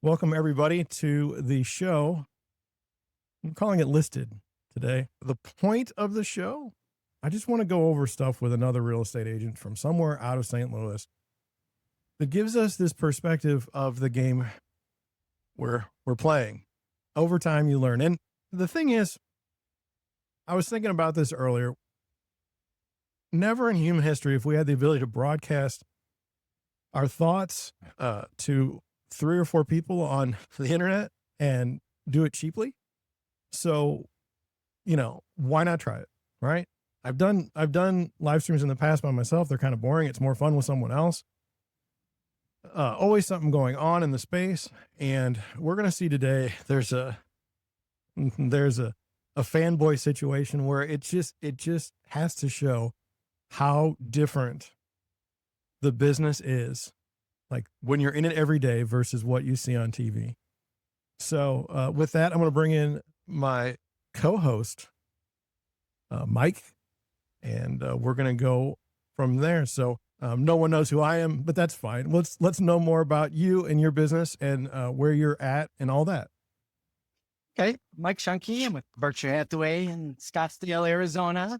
Welcome, everybody, to the show. I'm calling it Listed today. The point of the show, I just want to go over stuff with another real estate agent from somewhere out of St. Louis that gives us this perspective of the game we're playing. Over time, you learn. And the thing is, I was thinking about this earlier. Never in human history, if we had the ability to broadcast our thoughts to 3 or 4 people on the internet and do it cheaply. So, why not try it? Right. I've done live streams in the past by myself. They're kind of boring. It's more fun with someone else. Always something going on in the space. And we're going to see today, there's a fanboy situation where it just has to show how different the business is, like when you're in it every day versus what you see on TV. So with that, I'm going to bring in my co-host, Mike, and we're going to go from there. So no one knows who I am, but that's fine. Let's know more about you and your business and where you're at and all that. Okay, Mike Schunke. I'm with Berkshire Hathaway in Scottsdale, Arizona.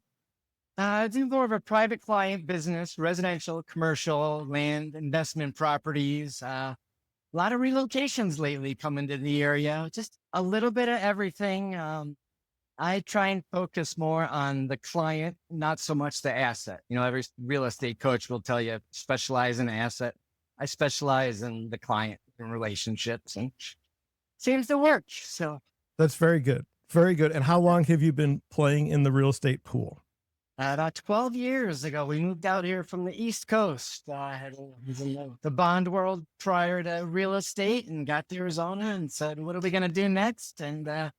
I do more of a private client business, residential, commercial, land, investment properties. A lot of relocations lately coming to the area, just a little bit of everything. I try and focus more on the client, not so much the asset. Every real estate coach will tell you specialize in asset. I specialize in the client and relationships, and seems to work. So that's very good. Very good. And how long have you been playing in the real estate pool? About 12 years ago, we moved out here from the East Coast. I was in the bond world prior to real estate and got to Arizona and said, what are we going to do next? And had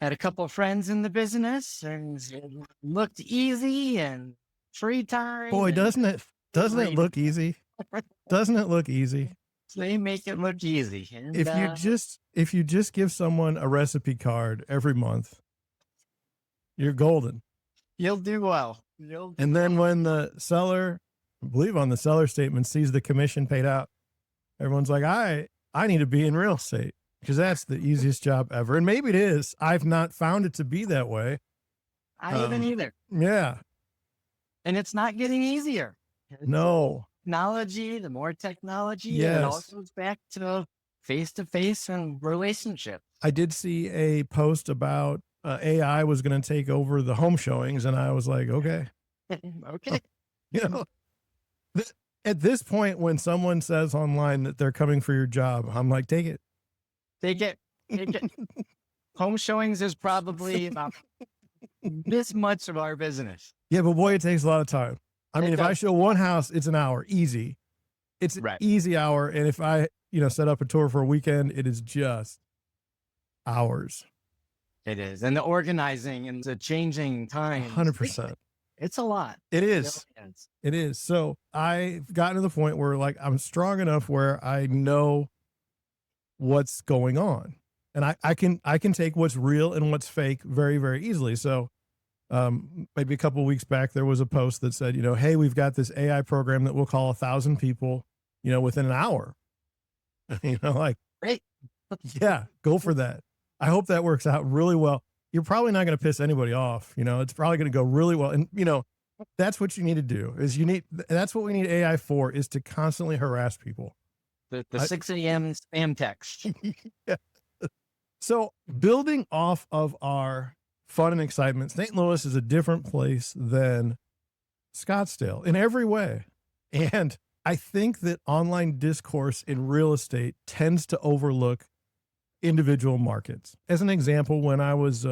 a couple of friends in the business and it looked easy and free time. Boy, doesn't it look easy? Doesn't it look easy? So they make it look easy. And, if you just give someone a recipe card every month, you're golden. You'll do well. And then when the seller, I believe on the seller statement, sees the commission paid out, everyone's like, I need to be in real estate because that's the easiest job ever. And maybe it is. I've not found it to be that way. I haven't either. Yeah. And it's not getting easier. No. Technology, the more technology, yes. It all goes back to face-to-face and relationship. I did see a post about AI was going to take over the home showings. And I was like, okay. Okay. At this point, when someone says online that they're coming for your job, I'm like, take it. Take it. Home showings is probably about this much of our business. Yeah, but boy, it takes a lot of time. I mean, if I show one house, it's an hour, easy. It's an easy hour. And if I, set up a tour for a weekend, it is just hours. It is. And the organizing and the changing time. 100%. It's a lot. It is. It is. So I've gotten to the point where I'm strong enough where I know what's going on. And I can take what's real and what's fake very, very easily. So maybe a couple of weeks back, there was a post that said, hey, we've got this AI program that will call 1,000 people, within an hour. Great. Yeah, go for that. I hope that works out really well. You're probably not going to piss anybody off. It's probably going to go really well. And, that's what you need to do that's what we need AI for, is to constantly harass people. The 6 a.m. spam text. Yeah. So building off of our fun and excitement, St. Louis is a different place than Scottsdale in every way. And I think that online discourse in real estate tends to overlook individual markets. As an example, when I was,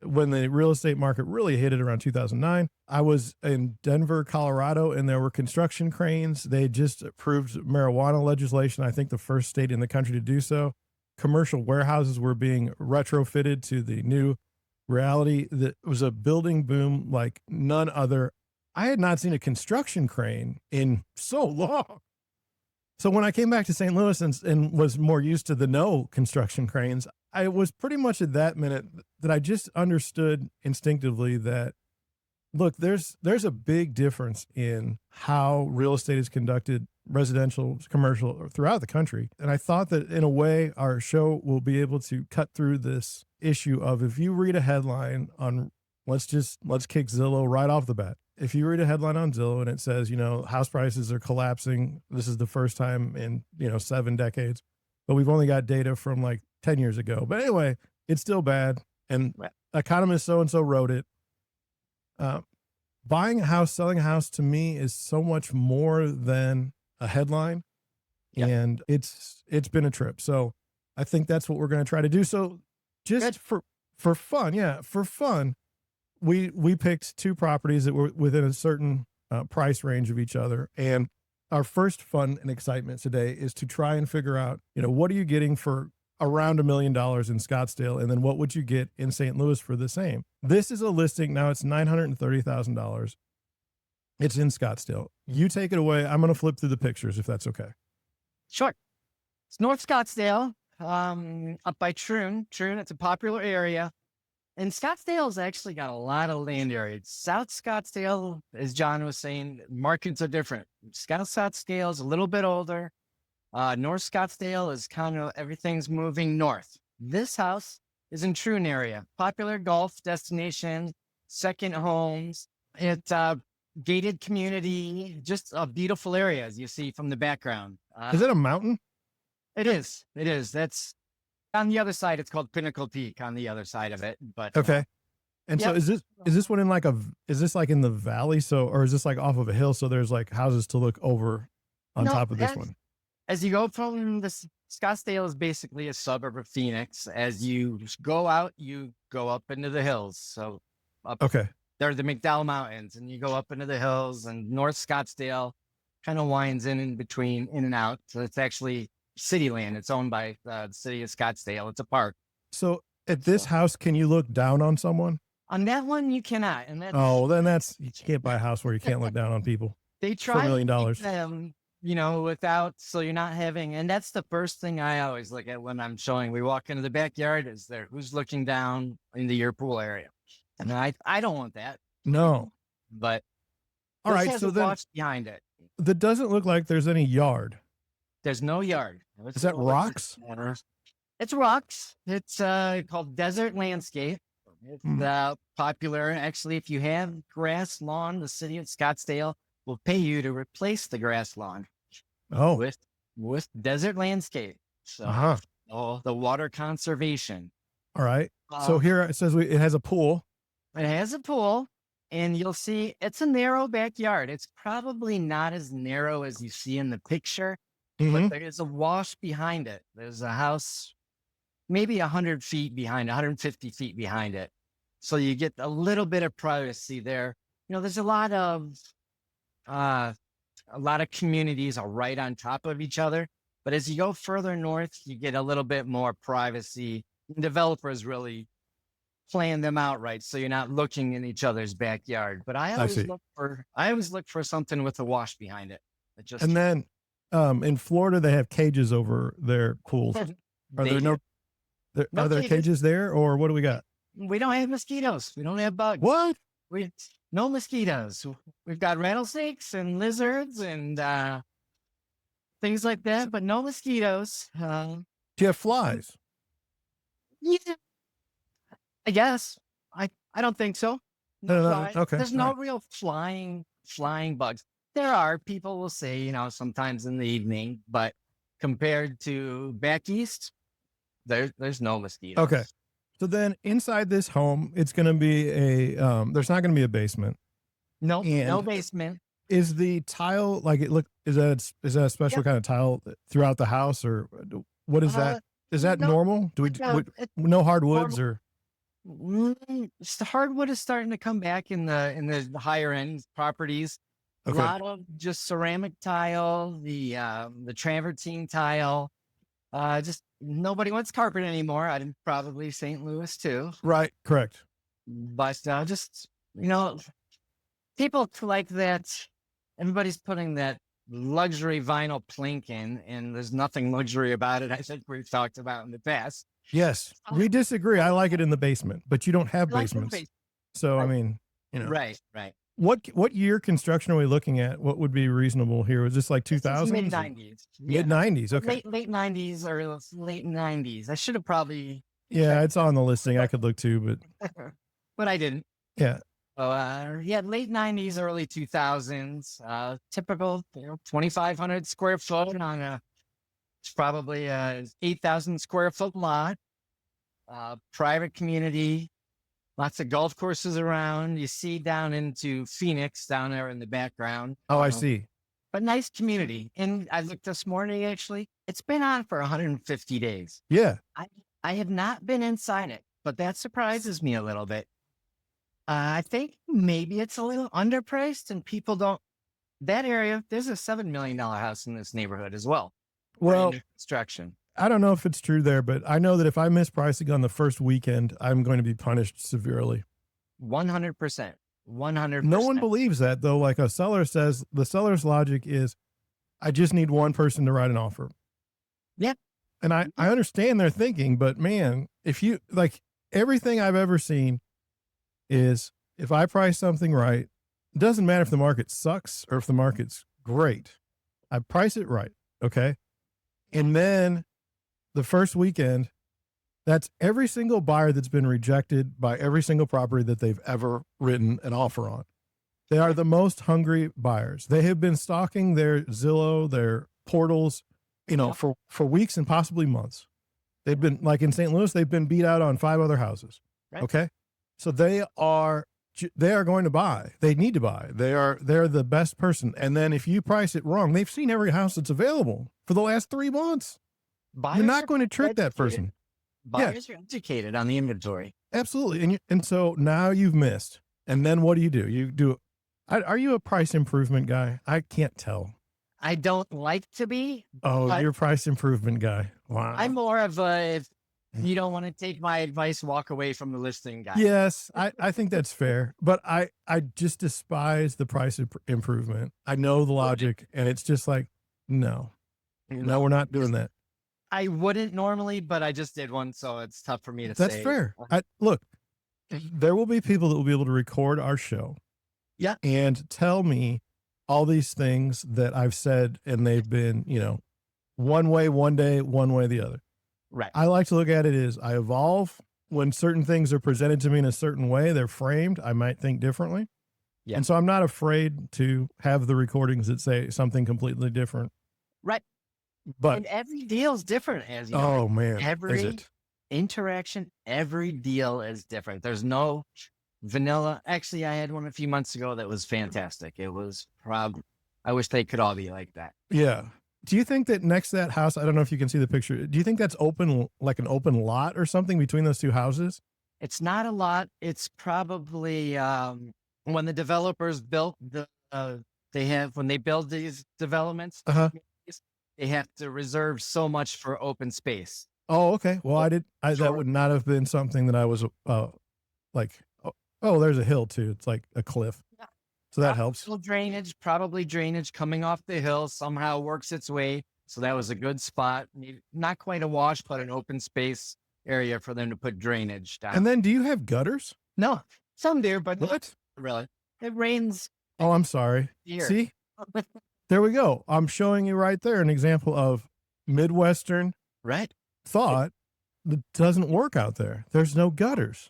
when the real estate market really hit it around 2009, I was in Denver, Colorado, and there were construction cranes. They had just approved marijuana legislation, I think the first state in the country to do so. Commercial warehouses were being retrofitted to the new reality. That was a building boom like none other. I had not seen a construction crane in so long. So when I came back to St. Louis and was more used to the no construction cranes, I was pretty much at that minute that I just understood instinctively that, look, there's a big difference in how real estate is conducted residential, commercial throughout the country. And I thought that in a way our show will be able to cut through this issue of, if you read a headline on, let's kick Zillow right off the bat. If you read a headline on Zillow and it says, house prices are collapsing, this is the first time in, 7 decades, but we've only got data from like 10 years ago. But anyway, it's still bad. And economist so-and-so wrote it. Buying a house, selling a house to me is so much more than a headline. Yeah. And it's been a trip. So I think that's what we're going to try to do. So just for fun, we picked 2 properties that were within a certain price range of each other. And our first fun and excitement today is to try and figure out, what are you getting for around $1 million in Scottsdale? And then what would you get in St. Louis for the same? This is a listing. Now it's $930,000. It's in Scottsdale. You take it away. I'm going to flip through the pictures if that's okay. Sure. It's North Scottsdale, up by Troon. It's a popular area. And Scottsdale's actually got a lot of land area. South Scottsdale, as John was saying, markets are different. South Scottsdale is a little bit older. North Scottsdale is kind of, everything's moving north. This house is in Troon area, popular golf destination, second homes. It's a gated community, just a beautiful area, as you see from the background. Is it a mountain? It is. That's on the other side. It's called Pinnacle Peak on the other side of it. But okay. And so is this one in is this like in the valley? So, or is this like off of a hill? So there's like houses to look over on top of this one. As you go from Scottsdale is basically a suburb of Phoenix. As you go out, you go up into the hills. So there are the McDowell Mountains, and you go up into the hills, and North Scottsdale kind of winds in between, in and out. So it's actually city land. It's owned by the city of Scottsdale. It's a park. So at this house, can you look down on someone? On that one, you cannot. And then you can't buy a house where you can't look down on people. They try $4 million. Without, so you're not having, and that's the first thing I always look at when I'm showing. We walk into the backyard, is there who's looking down into your pool area? And I don't want that. No. But all right, so then behind it. That doesn't look like there's any yard. There's no yard. Is that rocks? It's rocks. It's called desert landscape. It's popular. Actually, if you have grass lawn, the city of Scottsdale will pay you to replace the grass lawn. Oh, with desert landscape. So the water conservation. All right. So here it says it has a pool. It has a pool, and you'll see it's a narrow backyard. It's probably not as narrow as you see in the picture, but there is a wash behind it. There's a house maybe 100 feet behind, 150 feet behind it. So you get a little bit of privacy there. There's a lot of communities are right on top of each other. But as you go further north, you get a little bit more privacy. Developers really plan them out right, so you're not looking in each other's backyard. But I always look for something with a wash behind it. And then in Florida, they have cages over their pools. Are there cages there, or what do we got? We don't have mosquitoes. We don't have bugs. What? No mosquitoes. We've got rattlesnakes and lizards and things like that, but no mosquitoes. Do you have flies? Yeah, I guess. I don't think so. No, okay. There's no real flying bugs. There are, people will say, sometimes in the evening, but compared to back east, there's no mosquitoes. Okay. So then inside this home, it's going to be there's not going to be a basement. No basement. Is the tile is that a special kind of tile throughout the house, or what is that? Is that normal? Do we no hardwoods or? The hardwood is starting to come back in the higher end properties. Okay. A lot of just ceramic tile, the travertine tile. Just nobody wants carpet anymore. I'd probably St. Louis too. Right. Correct. But just, people like that. Everybody's putting that luxury vinyl plank in, and there's nothing luxury about it. I think we've talked about in the past. Yes. We disagree. I like it in the basement, but you don't have basements. So, right. I mean, Right. What year construction are we looking at? What would be reasonable here? Was this like 2000s? Mid 90s. Mid 90s. Okay. Late 90s or late 90s. I should have probably. Yeah, it's on the listing. I could look too, but but I didn't. yeah. Late 90s, early 2000s. Typical, 2,500 square foot on it's probably a 8,000 square foot lot. Private community, lots of golf courses around. You see down into Phoenix down there in the background. Oh, I see. But nice community. And I looked this morning, actually, it's been on for 150 days. Yeah. I have not been inside it, but that surprises me a little bit. I think maybe it's a little underpriced and people don't, that area, there's a $7 million house in this neighborhood as well. Well, construction. I don't know if it's true there, but I know that if I miss pricing on the first weekend, I'm going to be punished severely. 100%. 100%. No one believes that though. Like a seller says, the seller's logic is, I just need one person to write an offer. Yeah. And I understand their thinking, but man, if you like everything I've ever seen is if I price something right, it doesn't matter if the market sucks or if the market's great. I price it right. Okay. And then the first weekend, that's every single buyer that's been rejected by every single property that they've ever written an offer on. They are the most hungry buyers. They have been stalking their Zillow, their portals, for weeks and possibly months. They've been, like in St. Louis, they've been beat out on 5 other houses. Right. Okay. So they are going to buy. They need to buy. They're the best person. And then if you price it wrong, they've seen every house that's available for the last 3 months. You're not going to trick that person. Buyers are educated on the inventory. Absolutely. And so now you've missed. And then what do? Are you a price improvement guy? I can't tell. I don't like to be. Oh, you're a price improvement guy. Wow. I'm more of a, if you don't want to take my advice, walk away from the listing guy. Yes, I think that's fair. But I just despise the price improvement. I know the logic, and it's just like, no, we're not doing that. I wouldn't normally, but I just did one, so it's tough for me to say. That's fair. Look, there will be people that will be able to record our show. Yeah. And tell me all these things that I've said, and they've been, one way, one day, one way, the other. Right. I like to look at it as I evolve. When certain things are presented to me in a certain way, they're framed, I might think differently. Yeah. And so I'm not afraid to have the recordings that say something completely different. Right. But and every deal is different, as you know. Oh man. Every interaction, every deal is different. There's no vanilla. Actually, I had one a few months ago that was fantastic. It was I wish they could all be like that. Yeah. Do you think that next to that house, I don't know if you can see the picture, do you think that's open, like an open lot or something between those two houses? It's not a lot. It's probably when the developers built when they build these developments, they have to reserve so much for open space. Oh, okay. Well, that would not have been something that I was like, oh, there's a hill too. It's like a cliff. Yeah. So that helps. Probably drainage coming off the hill somehow works its way. So that was a good spot. Not quite a wash, but an open space area for them to put drainage down. And then do you have gutters? No, some do, but what? Not really. It rains. Oh, I'm sorry. Here. See, there we go. I'm showing you right there an example of Midwestern thought that doesn't work out there. There's no gutters.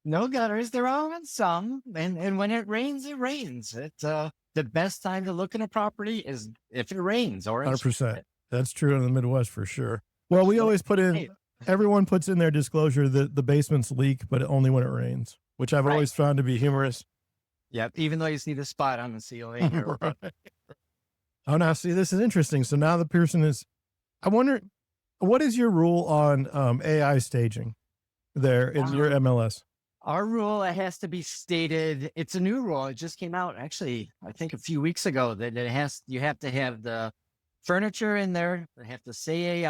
No gutters. There are some. And when it rains, it rains. It's the best time to look at a property is if it rains or 100%. That's true in the Midwest for sure. Well, we always put in, everyone puts in their disclosure that the basements leak, but only when it rains, which I've always found to be humorous. Yep. Even though you see the spot on the ceiling. Oh, now see, this is interesting. So now the person I wonder, what is your rule on AI staging there in your MLS? Our rule, it has to be stated. It's a new rule. It just came out actually, I think a few weeks ago that you have to have the furniture in there. They have to say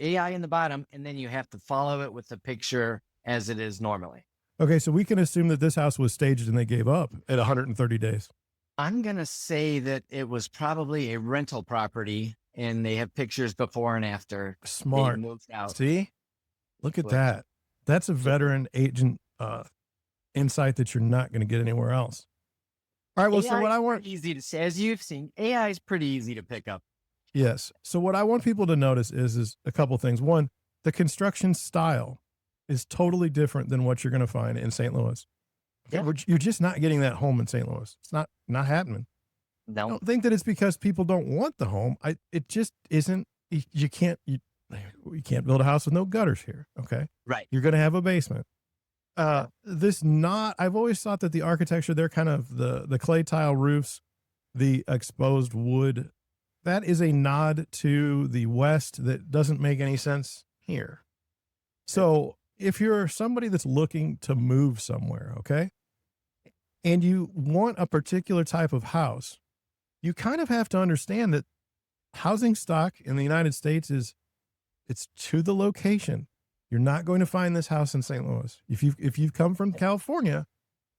AI in the bottom, and then you have to follow it with the picture as it is normally. Okay. So we can assume that this house was staged and they gave up at 130 days. I'm going to say that it was probably a rental property and they have pictures before and after. Smart. They moved out. See, look at that. That's a veteran agent insight that you're not going to get anywhere else. All right. Well, so AI what is I want, pretty easy to say, as you've seen, AI is pretty easy to pick up. yes. So what I want people to notice is a couple things. One, the construction style is totally different than what you're going to find in St. Louis. Yeah. You're just not getting that home in St. Louis. It's not happening. I No, don't think that it's because people don't want the home. It just isn't. You can't build a house with no gutters here. Okay, right. you're going to have a basement. I've always thought that the architecture, they're kind of the clay tile roofs, the exposed wood, that is a nod to the West that doesn't make any sense here. So if you're somebody that's looking to move somewhere, okay, and you want a particular type of house, you kind of have to understand that housing stock in the United States it's to the location. You're not going to find this house in St. Louis. If you've come from California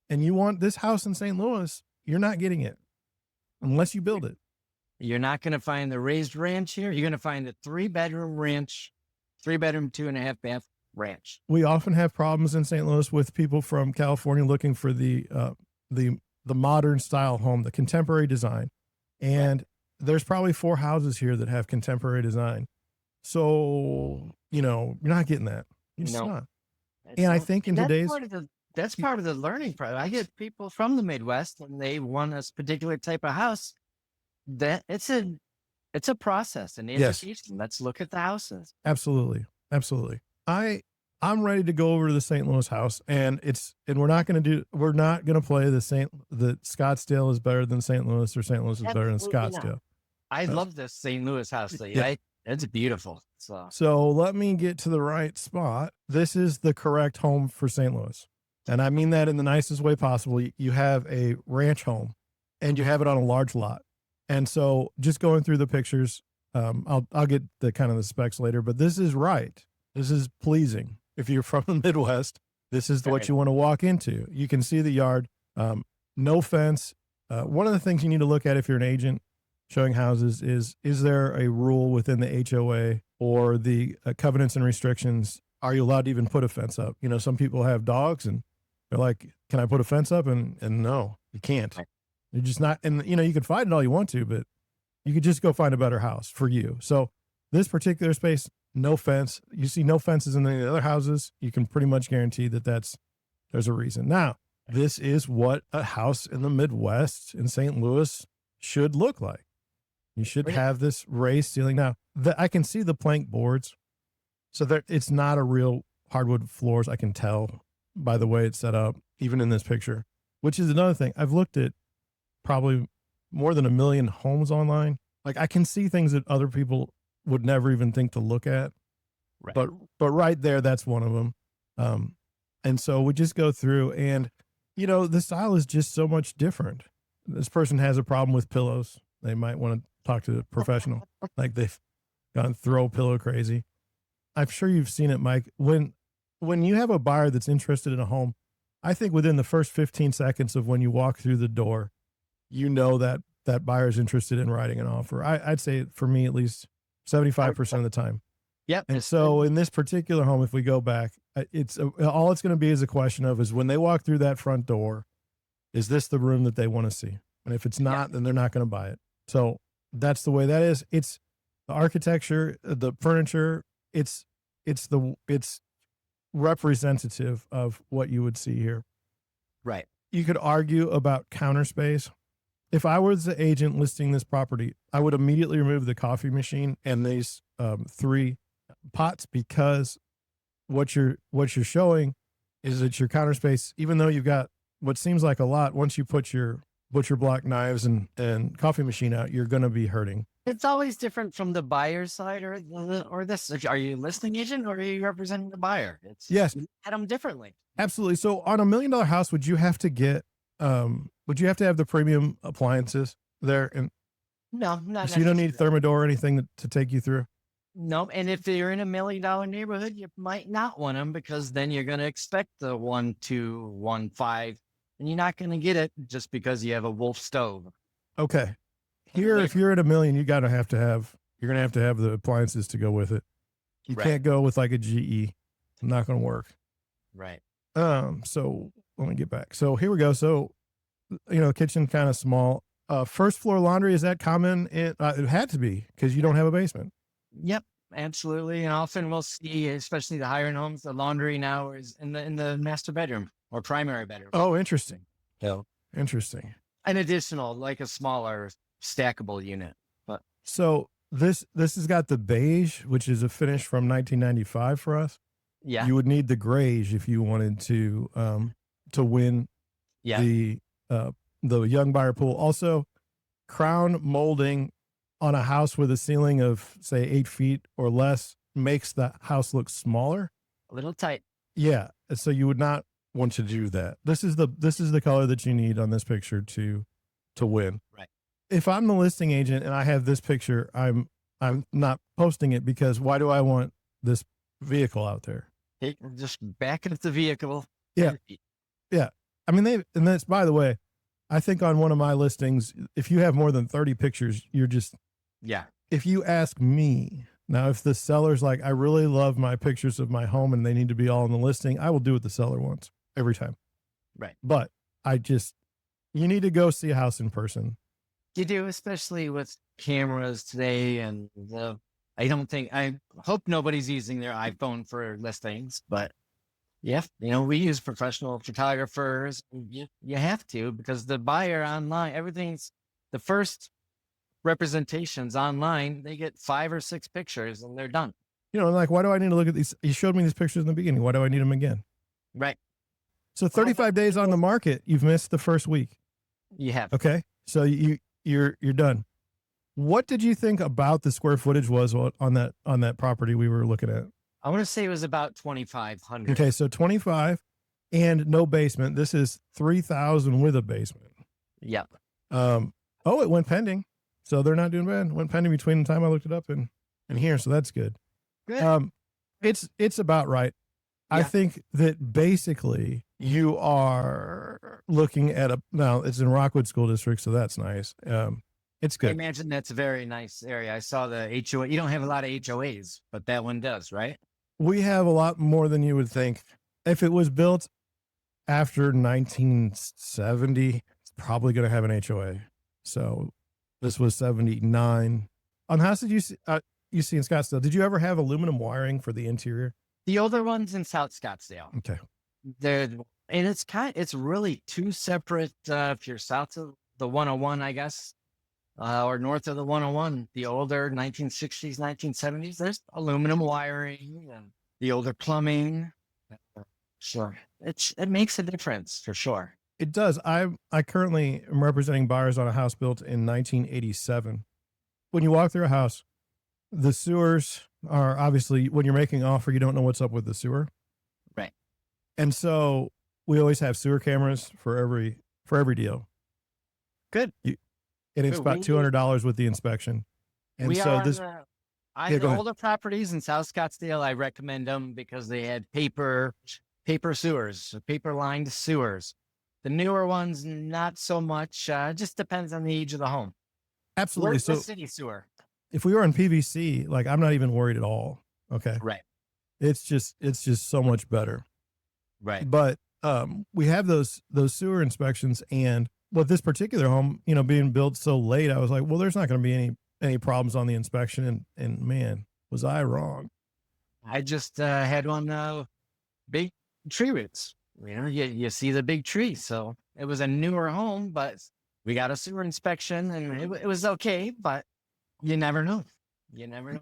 and you want this house in St. Louis, you're not getting it unless you build it. You're not going to find the raised ranch here. You're going to find a 3-bedroom ranch, 3-bedroom, 2.5-bath ranch. We often have problems in St. Louis with people from California looking for the modern style home, the contemporary design. And there's probably 4 houses here that have contemporary design. So, you're not getting that. You're just not. And I think in today's, that's part of the learning process. I get people from the Midwest and they want a particular type of house. That it's a process, an education. Yes. Let's look at the houses. Absolutely. I'm ready to go over to the St. Louis house, and we're not going to play that Scottsdale is better than St. Louis or St. Louis is better than Scottsdale. I love this St. Louis house. It's beautiful. So let me get to the right spot. This is the correct home for St. Louis. And I mean that in the nicest way possible. You have a ranch home and you have it on a large lot. And so just going through the pictures, I'll get the kind of the specs later, but this is right. This is pleasing. If you're from the Midwest, this is what you want to walk into. You can see the yard, no fence. One of the things you need to look at if you're an agent showing houses is there a rule within the HOA or the covenants and restrictions? Are you allowed to even put a fence up? Some people have dogs and they're like, can I put a fence up? And no, you can't. You're just not. And, you can fight it all you want to, but you could just go find a better house for you. So this particular space, no fence. You see no fences in the other houses. You can pretty much guarantee that there's a reason. Now, this is what a house in the Midwest in St. Louis should look like. You should have this raised ceiling. Now, I can see the plank boards. So it's not a real hardwood floors. I can tell by the way it's set up, even in this picture, which is another thing. I've looked at probably more than 1 million homes online. Like I can see things that other people would never even think to look at. Right. But right there, that's one of them. And so we just go through and, the style is just so much different. This person has a problem with pillows. They might want to talk to a professional. Like they've gone throw pillow crazy. I'm sure you've seen it, Mike. When you have a buyer that's interested in a home, I think within the first 15 seconds of when you walk through the door, that buyer is interested in writing an offer. I'd say for me, at least 75% of the time. Yep. And so in this particular home, if we go back, all it's going to be is a question of is when they walk through that front door, is this the room that they want to see? And if it's not, then they're not going to buy it. So that's the way that is. It's the architecture, the furniture. It's representative of what you would see here. Right. You could argue about counter space. If I was the agent listing this property, I would immediately remove the coffee machine and these 3 pots, because what you're showing is that your counter space, even though you've got what seems like a lot, once you put your butcher block knives and coffee machine out, you're going to be hurting. It's always different from the buyer's side or this. Are you a listing agent or are you representing the buyer? Yes. You at them differently. Absolutely. So on $1 million house, would you have to have the premium appliances there? And no, not so you don't need Thermador or anything to take you through? No. And if you're in $1 million neighborhood, you might not want them because then you're going to expect the 1, 2, 1, 5, and you're not going to get it just because you have a Wolf stove. Okay. Here, if you're at $1 million, you're going to have to have the appliances to go with it. You can't go with like a GE. It's not going to work. Right. So let me get back. So here we go. So kitchen kind of small. First floor laundry, is that common? It had to be because you don't have a basement. Yep, absolutely. And often we'll see, especially the higher end homes, the laundry now is in the master bedroom or primary bedroom. Oh, interesting. Yeah. Interesting. An additional, like a smaller stackable unit. But So this has got the beige, which is a finish from 1995 for us. yeah, You would need the grayish if you wanted to win yeah, the young buyer pool. Also, crown molding on a house with a ceiling of say 8 feet or less makes the house look smaller. a little tight. Yeah, so you would not want to do that. This is the color that you need on this picture to win. Right. If I'm the listing agent and I have this picture, I'm not posting it because why do I want this vehicle out there? Just back up the vehicle. Yeah. Yeah. I mean, and that's, by the way, I think on one of my listings, if you have more than 30 pictures, you're just, Yeah. if you ask me now, if the seller's like, I really love my pictures of my home and they need to be all in the listing, I will do what the seller wants every time. Right. But you need to go see a house in person. You do, especially with cameras today. And I hope nobody's using their iPhone for listings, but yeah, we use professional photographers. You have to, because the buyer online, the first representations online, they get 5 or 6 pictures and they're done. Like, why do I need to look at these? You showed me these pictures in the beginning. Why do I need them again? Right. So 35 days on the market, you've missed the first week. You have. Okay. So you're done. What did you think about the square footage was on that property we were looking at? I want to say it was about 2,500. Okay. So 25 and no basement. This is 3,000 with a basement. Yep. It went pending. So they're not doing bad. It went pending between the time I looked it up and here. So that's good. Good. It's about right. Yeah. I think that basically you are looking at now it's in Rockwood School District, so that's nice. It's good. I imagine that's a very nice area. I saw the HOA. You don't have a lot of HOAs, but that one does, right? We have a lot more than you would think. If it was built after 1970, it's probably going to have an HOA. So this was 79. On house did you see in Scottsdale, did you ever have aluminum wiring for the interior? The older ones in South Scottsdale. Okay. It's really two separate, if you're south of the 101, I guess, or north of the 101, the older 1960s, 1970s, there's aluminum wiring and the older plumbing. Sure. It makes a difference for sure. It does. I currently am representing buyers on a house built in 1987. When you walk through a house, the sewers are obviously, when you're making an offer, you don't know what's up with the sewer. Right. And so we always have sewer cameras for every deal. Good. And it's about $200 with the inspection. And the older properties in South Scottsdale, I recommend them because they had paper sewers, paper lined sewers. The newer ones, not so much. Just depends on the age of the home. Absolutely. Where's the city sewer? If we were in PVC, like, I'm not even worried at all. Okay. Right. It's just so much better. Right. But we have those sewer inspections, and with this particular home, being built so late, I was like, well, there's not going to be any problems on the inspection. And man, was I wrong. I just had one big tree roots. You see the big tree. So it was a newer home, but we got a sewer inspection and it was okay, but you never know. You never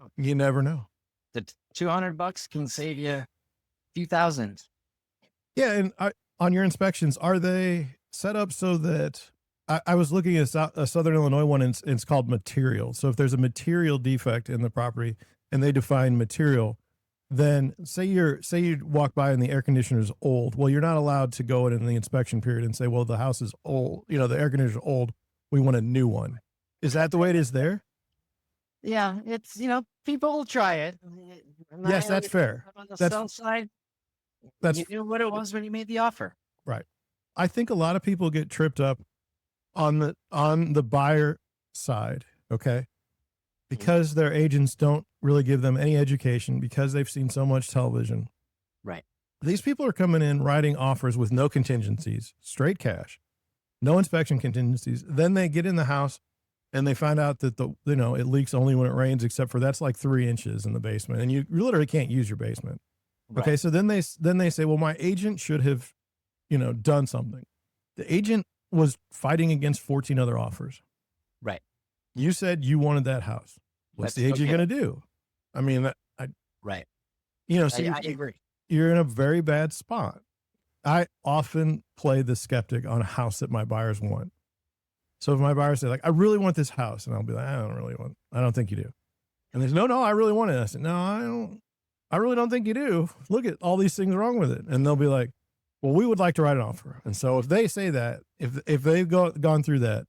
know. The $200 can save you a few thousand. Yeah. And on your inspections, are they set up so that I was looking at a Southern Illinois one, and it's called material. So if there's a material defect in the property and they define material, then say you walk by and the air conditioner is old. Well, you're not allowed to go in the inspection period and say, well, the house is old. The air conditioner is old. We want a new one. Is that the way it is there? Yeah, it's, people will try it. Yes, that's fair. On the sell side, you knew what it was when you made the offer. Right. I think a lot of people get tripped up on the buyer side, okay? Because their agents don't really give them any education, because they've seen so much television. Right. These people are coming in writing offers with no contingencies, straight cash. no inspection contingencies. Then they get in the house and they find out that it leaks only when it rains, except for that's like 3 inches in the basement, and you literally can't use your basement. Right. Okay, so then they say, well, my agent should have, done something. The agent was fighting against 14 other offers. Right. You said you wanted that house. What's the agent going to do? I mean, right. So I agree. You're in a very bad spot. I often play the skeptic on a house that my buyers want. So if my buyers say, like, I really want this house, and I'll be like, I don't think you do. And they say, no, I really want it. And I said, no, I really don't think you do. Look at all these things wrong with it. And they'll be like, well, we would like to write an offer. And so if they say that, if they've gone through that,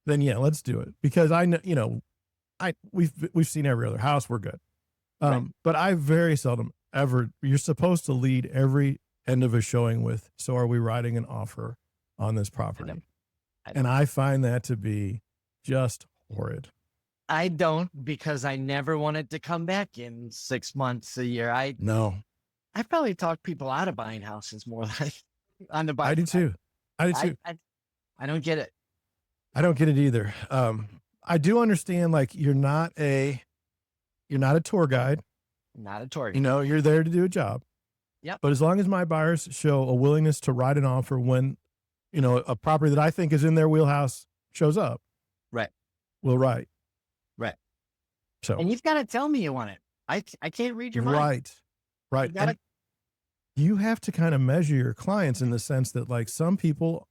then yeah, let's do it. Because I know, we've seen every other house. We're good. Right. But I very seldom ever, you're supposed to lead every end of a showing with, so are we writing an offer on this property? And I find that to be just horrid. I don't, because I never wanted to come back in 6 months, a year. I probably talked people out of buying houses more than on the buy. I do too. I don't get it. I don't get it either. I do understand, like, you're not a tour guide. Not a tour guide. You're there to do a job. Yep. But as long as my buyers show a willingness to write an offer when, a property that I think is in their wheelhouse shows up. Right. We'll write. Right. So. And you've got to tell me you want it. I can't read your mind. Right. You have to kind of measure your clients in the sense that, like, some people,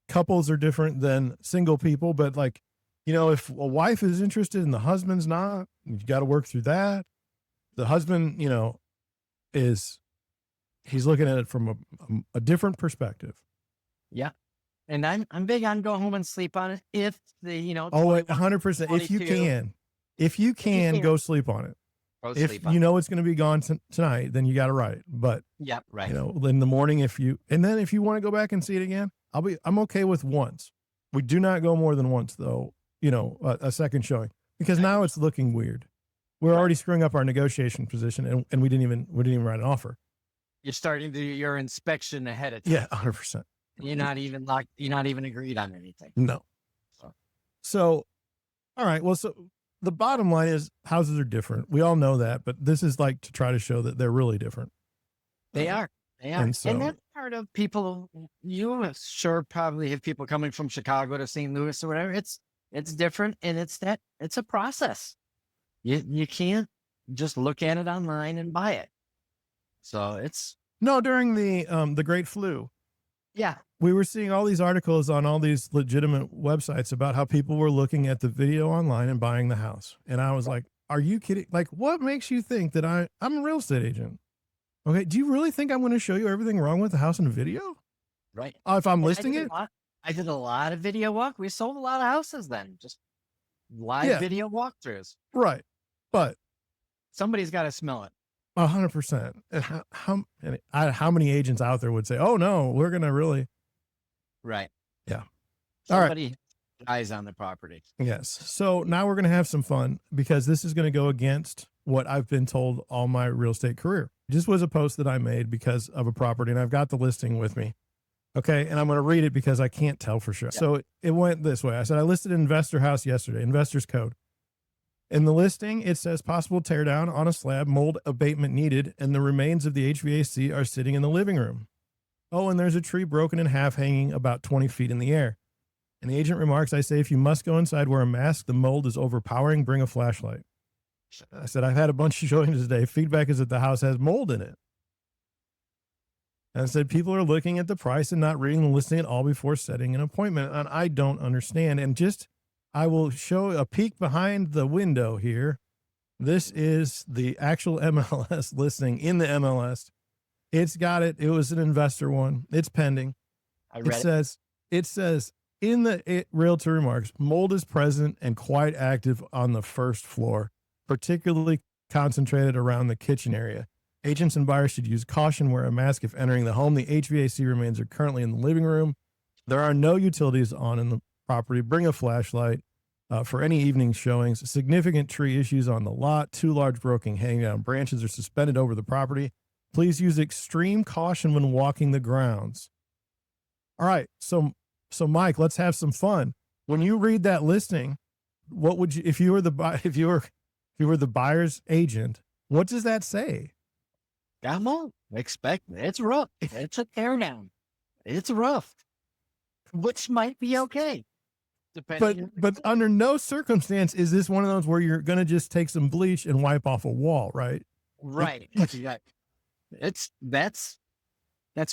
couples are different than single people, but, like, if a wife is interested and the husband's not, you got to work through that. The husband, he's looking at it from a different perspective. Yeah. And I'm big on go home and sleep on it. If the, 100%. If you can go sleep on it. If it's going to be gone tonight, then you got to write. But right. In the morning, if you want to go back and see it again, I'm okay with once. We do not go more than once though, a second showing, because now it's looking weird. We're already screwing up our negotiation position, and we didn't even write an offer. You're starting to do your inspection ahead of time. Yeah, 100%. You're not even agreed on anything. No. So, all right. Well, so the bottom line is houses are different. We all know that, but this is like to try to show that they're really different. They are. And that's part of people. You sure probably have people coming from Chicago to St. Louis or whatever. It's different, and it's a process. You can't just look at it online and buy it. So during the Great Flu. Yeah. We were seeing all these articles on all these legitimate websites about how people were looking at the video online and buying the house. And I was like, are you kidding? Like, what makes you think that I'm a real estate agent? Okay. Do you really think I'm going to show you everything wrong with the house in the video? Right. If I'm listing it? I did a lot of video walk. We sold a lot of houses then. Just live video walkthroughs. Right. But somebody's got to smell it. 100%. How many agents out there would say, oh no, we're going to really. Right. Yeah. Somebody eyes on the property. Yes. So now we're going to have some fun, because this is going to go against what I've been told all my real estate career. This was a post that I made because of a property, and I've got the listing with me. Okay. And I'm going to read it because I can't tell for sure. Yeah. So it went this way. I said, I listed an investor house yesterday, investor's code. In the listing, it says possible tear down on a slab, mold abatement needed, and the remains of the HVAC are sitting in the living room. Oh, and there's a tree broken in half hanging about 20 feet in the air. And the agent remarks, I say, if you must go inside, wear a mask. The mold is overpowering. Bring a flashlight. I said, I've had a bunch of showings today. Feedback is that the house has mold in it. And I said, people are looking at the price and not reading the listing at all before setting an appointment. And I don't understand. And I will show a peek behind the window here. This is the actual MLS listing in the MLS. It's got it. It was an investor one. It's pending. It says in the realtor remarks, mold is present and quite active on the first floor, particularly concentrated around the kitchen area. Agents and buyers should use caution, wear a mask if entering the home. The HVAC remains are currently in the living room. There are no utilities on in the property. Bring a flashlight for any evening showings. Significant tree issues on the lot. 2 large broken hanging down branches are suspended over the property. Please use extreme caution when walking the grounds. All right. So So Mike, let's have some fun. When you read that listing, what would you, if you were the buyer's agent, what does that say? Come on, expect it's rough. It's a teardown. It's rough, which might be okay, depending. But under no circumstance is this one of those where you're going to just take some bleach and wipe off a wall, right? Right. Yeah. That's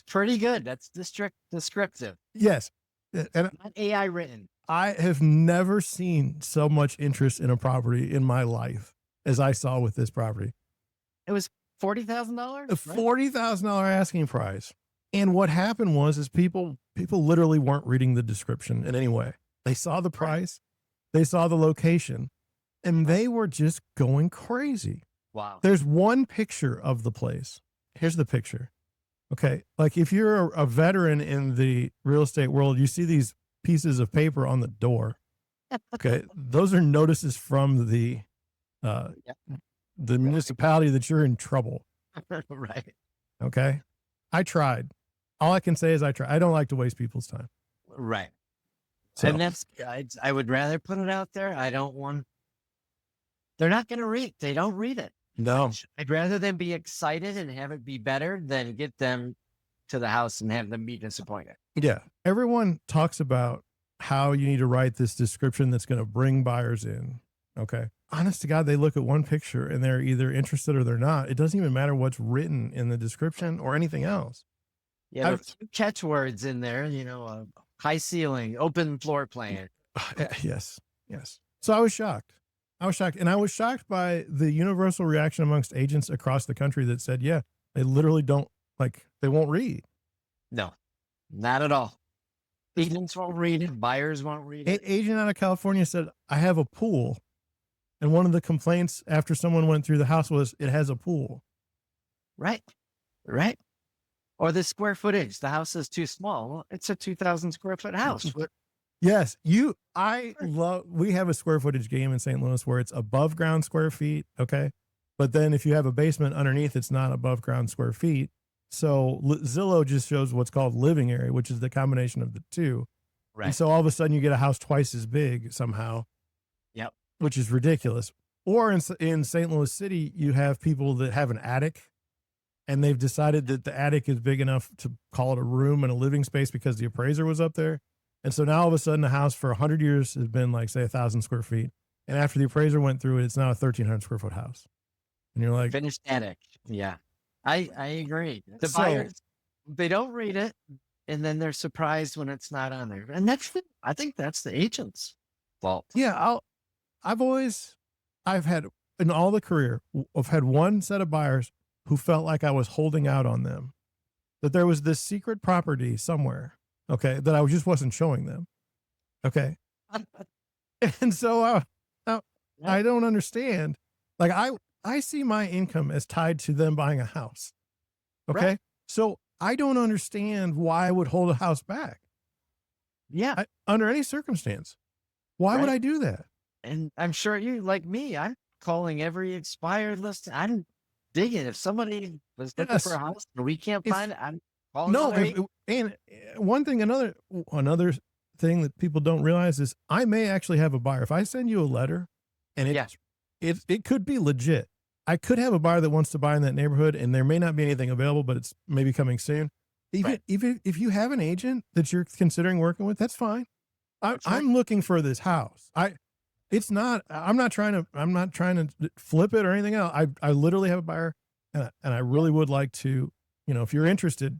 pretty good. That's descriptive. Yes. And Not AI written. I have never seen so much interest in a property in my life as I saw with this property. It was $40,000. A $40,000 asking price. And what happened was people literally weren't reading the description in any way. They saw the price, they saw the location, and they were just going crazy. Wow. There's one picture of the place. Here's the picture. Okay. Like if you're a veteran in the real estate world, you see these pieces of paper on the door. Okay. Those are notices from the municipality that you're in trouble. Right. Okay. I tried. All I can say is I try. I don't like to waste people's time. Right. So, And I would rather put it out there. They're not going to read. They don't read it. no. I'd rather them be excited and have it be better than get them to the house and have them be disappointed. Yeah. Everyone talks about how you need to write this description that's going to bring buyers in. Okay. Honest to God, they look at one picture and they're either interested or they're not. It doesn't even matter what's written in the description or anything else. Yeah, a few catchwords in there, high ceiling, open floor plan. Yes. Yes. So I was shocked. And I was shocked by the universal reaction amongst agents across the country that said, yeah, they literally they won't read. No, not at all. Agents won't read it. Buyers won't read it. Agent out of California said, I have a pool. And one of the complaints after someone went through the house was it has a pool. Right. Right. Or the square footage. The house is too small. Well, it's a 2,000 square foot house. Yes. We have a square footage game in St. Louis where it's above ground square feet. Okay. But then if you have a basement underneath, it's not above ground square feet. So Zillow just shows what's called living area, which is the combination of the two. Right. And so all of a sudden you get a house twice as big somehow. Yep. Which is ridiculous. Or in St. Louis City, you have people that have an attic and they've decided that the attic is big enough to call it a room and a living space because the appraiser was up there. And so now all of a sudden the house for 100 years has been like, say, 1,000 square feet. And after the appraiser went through it, it's now a 1,300 square foot house. And you're like, finished attic. Yeah. I agree. The buyers, they don't read it. And then they're surprised when it's not on there. And I think that's the agent's fault. Yeah. I've had in all the career, I've had one set of buyers who felt like I was holding out on them, that there was this secret property somewhere. Okay. That I just wasn't showing them. Okay. And so I don't understand. Like I see my income as tied to them buying a house. Okay. Right. So I don't understand why I would hold a house back. Yeah. Under any circumstance. Why would I do that? And I'm sure you, like me, I'm calling every expired list. I'm digging. If somebody was looking for a house and we can't find it, I'm calling. No. And one thing, another thing that people don't realize is I may actually have a buyer. If I send you a letter and it could be legit. I could have a buyer that wants to buy in that neighborhood and there may not be anything available, but it's maybe coming soon. Even if you have an agent that you're considering working with, that's fine. I'm looking for this house. I'm not trying to flip it or anything else. I literally have a buyer and I really would like to, if you're interested,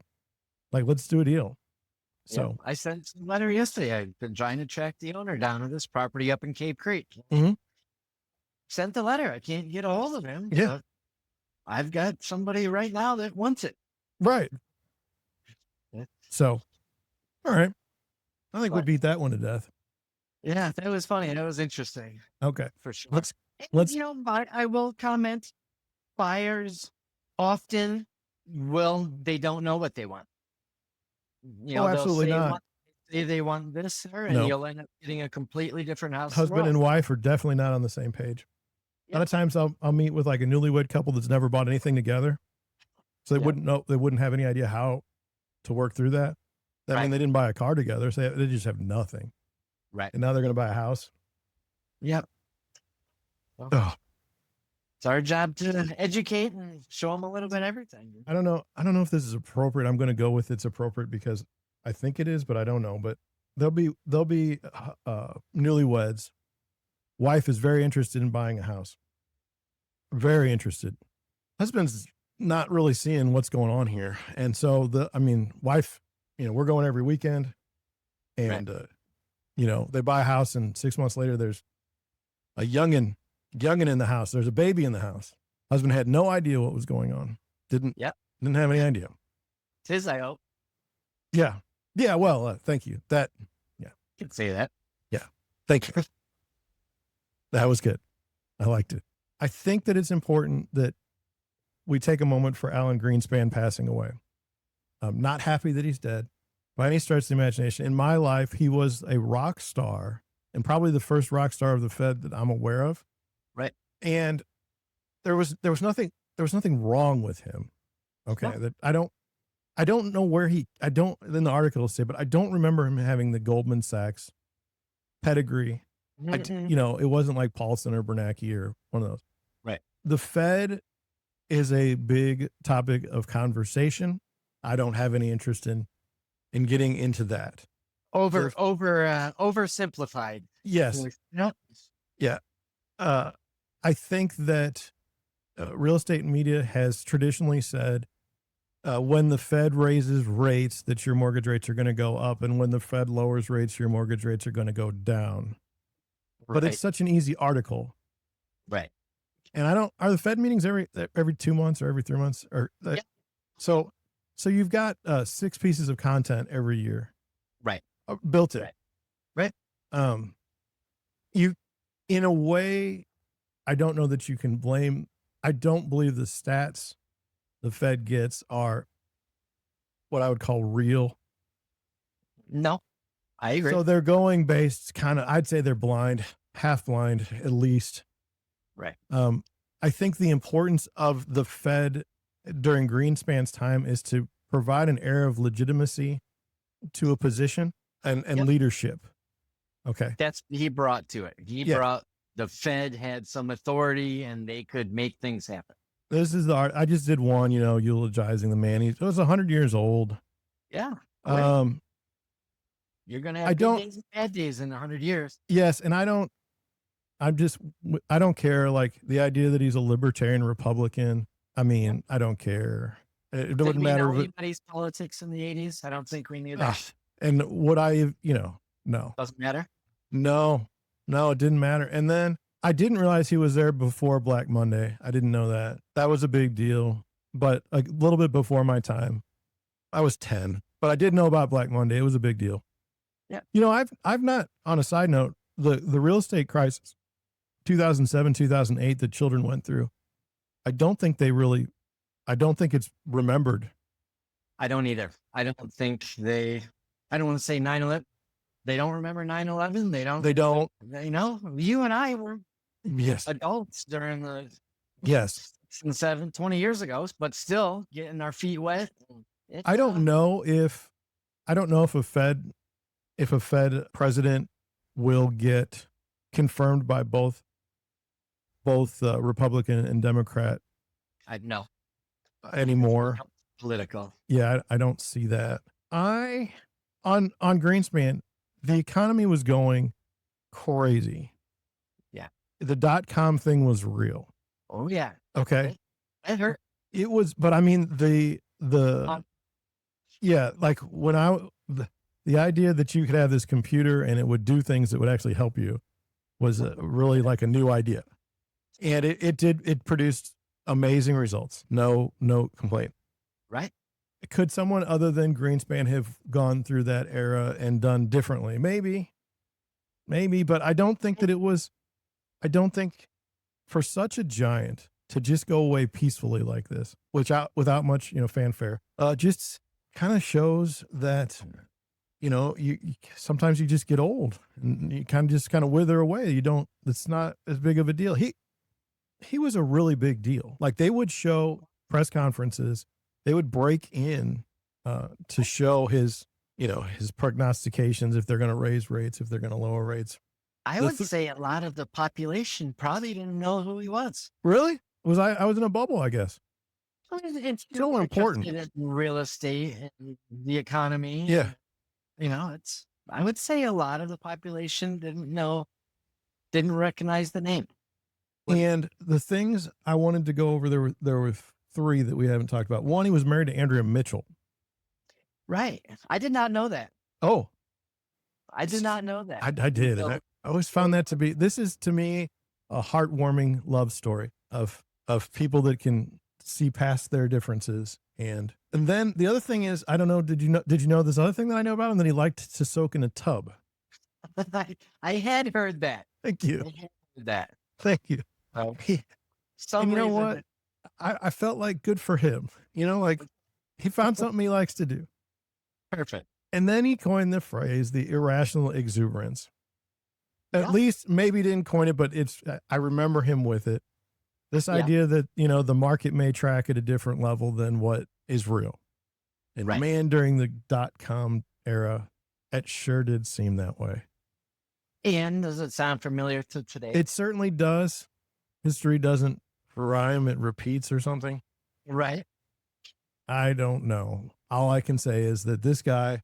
like, let's do a deal. So I sent a letter yesterday. I've been trying to track the owner down of this property up in Cape Creek. Mm-hmm. Sent the letter. I can't get a hold of him. Yeah. I've got somebody right now that wants it. Right. Yeah. So, all right. I think we beat that one to death. Yeah, that was funny. That was interesting. Okay. For sure. Let's I will comment. Buyers often they don't know what they want. Absolutely not. They want this, and you'll end up getting a completely different house. Husband and wife are definitely not on the same page. A lot of times I'll meet with like a newlywed couple that's never bought anything together. So they wouldn't know, they wouldn't have any idea how to work through that. I mean, Right. they didn't buy a car together, so they just have nothing. Right. And now they're going to buy a house. Yep. Well, Oh, it's our job to educate and show them a little bit of everything. I don't know. I don't know if this is appropriate. I'm going to go with it's appropriate because I think it is, but I don't know. But they'll be newlyweds. Wife is very interested in buying a house. Very interested. Husband's not really seeing what's going on here. And so wife, we're going every weekend and, they buy a house and 6 months later, there's a youngin in the house. There's a baby in the house. Husband had no idea what was going on. Didn't have any idea. It's his, I hope. Yeah. Yeah. Well, thank you. You can say that. Thank you. That was good. I liked it. I think that it's important that we take a moment for Alan Greenspan passing away. I'm not happy that he's dead by any stretch of the imagination. In my life, he was a rock star and probably the first rock star of the Fed that I'm aware of. Right. And there was nothing wrong with him. Okay. No. That I don't know where in the article say, but I don't remember him having the Goldman Sachs pedigree. It wasn't like Paulson or Bernanke or one of those. Right. The Fed is a big topic of conversation. I don't have any interest in getting into that. Oversimplified. Yes. No. Yeah. I think that real estate media has traditionally said when the Fed raises rates, that your mortgage rates are going to go up, and when the Fed lowers rates, your mortgage rates are going to go down. But it's such an easy article. Right. And are the Fed meetings every 2 months or every 3 months so you've got 6 pieces of content every year. Right. Built in. Right. You, in a way, I don't know that you can blame. I don't believe the stats the Fed gets are what I would call real. No, I agree. So they're going based I'd say they're blind, half blind at least. Right. I think the importance of the Fed during Greenspan's time is to provide an air of legitimacy to a position and leadership. Okay. That's what he brought to it. He brought the Fed had some authority and they could make things happen. This is I just did one, eulogizing the man. He was 100 years old. Yeah. You're going to have good days and bad days in 100 years. Yes. And I don't care. Like the idea that he's a libertarian Republican. I mean, I don't care. It wouldn't matter. Anybody's politics in the 80s. I don't think we knew that. And would I, no. Doesn't matter. No, it didn't matter. And then I didn't realize he was there before Black Monday. I didn't know that. That was a big deal, but a little bit before my time. I was 10, but I did know about Black Monday. It was a big deal. Yeah. I've not, on a side note, the real estate crisis, 2007, 2008, that children went through. I don't think it's remembered. I don't either. I don't want to say 9/11. They don't remember 9/11. They don't. You and I were adults during the 20 years ago, but still getting our feet wet. I don't know if a Fed president will get confirmed by both Republican and Democrat. I know anymore. Political. Yeah, I don't see that. On Greenspan, the economy was going crazy. Yeah. The .com thing was real. Oh yeah. Okay. It hurt. It was, but I mean like when the idea that you could have this computer and it would do things that would actually help you was really like a new idea. And it produced amazing results. No complaint. Right. Could someone other than Greenspan have gone through that era and done differently? Maybe, but I don't think for such a giant to just go away peacefully like this, without much, fanfare, just kind of shows that, you sometimes you just get old and you kind of wither away. It's not as big of a deal. He was a really big deal. Like they would show press conferences, they would break in to show his his prognostications, if they're going to raise rates, if they're going to lower rates. I would say a lot of the population probably didn't know who he was. Really? I was in a bubble, I guess. I mean, it's Still important. in real estate and the economy. Yeah. I would say a lot of the population didn't recognize the name. And the things I wanted to go over, there were three that we haven't talked about. One, he was married to Andrea Mitchell. Right. I did not know that. Oh, I did not know that. I did. And I always found that this is to me a heartwarming love story of people that can see past their differences. And then the other thing is, I don't know, did you know this other thing that I know about him, that he liked to soak in a tub? I had heard that. Thank you. I had heard that. Thank you. Oh. And you know what? I felt like good for him. Like he found something he likes to do. Perfect. And then he coined the phrase, the irrational exuberance. At least maybe he didn't coin it, but I remember him with it. This idea that, the market may track at a different level than what is real. And man, during the .com era, it sure did seem that way. And does it sound familiar to today? It certainly does. History doesn't rhyme, it repeats or something. Right. I don't know. All I can say is that this guy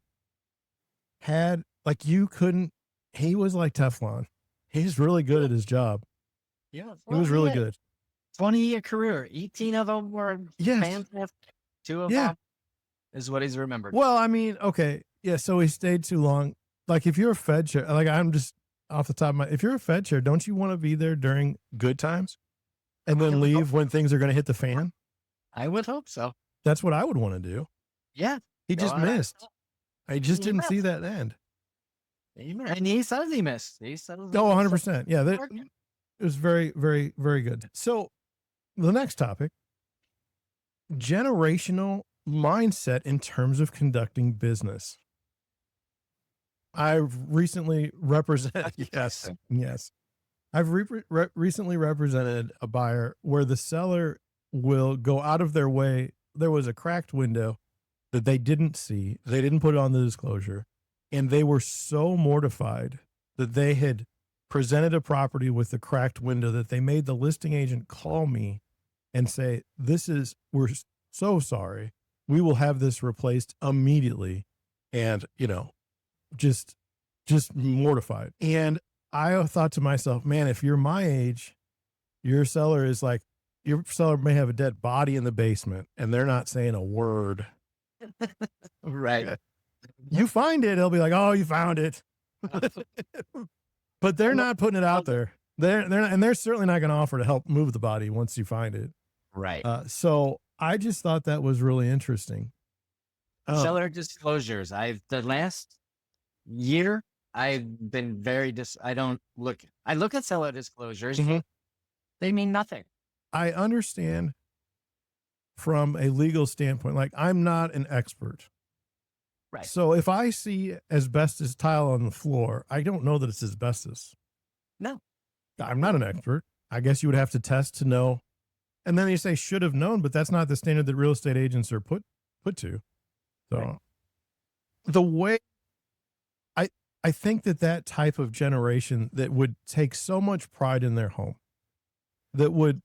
had, he was like Teflon. He's really good at his job. Yeah. He was really good. 20-year career. 18 of them were fantastic. 2 of them is what he's remembered. Well, I mean, okay. Yeah. So he stayed too long. Like if you're a Fed chair, I'm just off the top of if you're a Fed chair, don't you want to be there during good times and then leave when things are going to hit the fan? I would hope so. That's what I would want to do. Yeah. He just missed. I just didn't see that end. And he says he missed. He said, 100%. Yeah. It was very, very, very good. So the next topic, generational mindset in terms of conducting business. I've recently represented, yes. I've recently represented a buyer where the seller will go out of their way. There was a cracked window that they didn't see. They didn't put it on the disclosure. And they were so mortified that they had presented a property with the cracked window that they made the listing agent call me and say, we're so sorry. We will have this replaced immediately. And, just mortified. And I thought to myself, man, if you're my age, your seller may have a dead body in the basement and they're not saying a word. Right. You find it, they'll be like, oh, you found it. But they're not putting it out there. They're not, and they're certainly not going to offer to help move the body once you find it. Right. So I just thought that was really interesting. Seller disclosures. The last year, I've been I look at seller disclosures. Mm-hmm. They mean nothing. I understand from a legal standpoint, I'm not an expert. Right. So if I see asbestos tile on the floor, I don't know that it's asbestos. No. I'm not an expert. I guess you would have to test to know. And then you say should have known, but that's not the standard that real estate agents are put to. So the way I think that type of generation that would take so much pride in their home, that would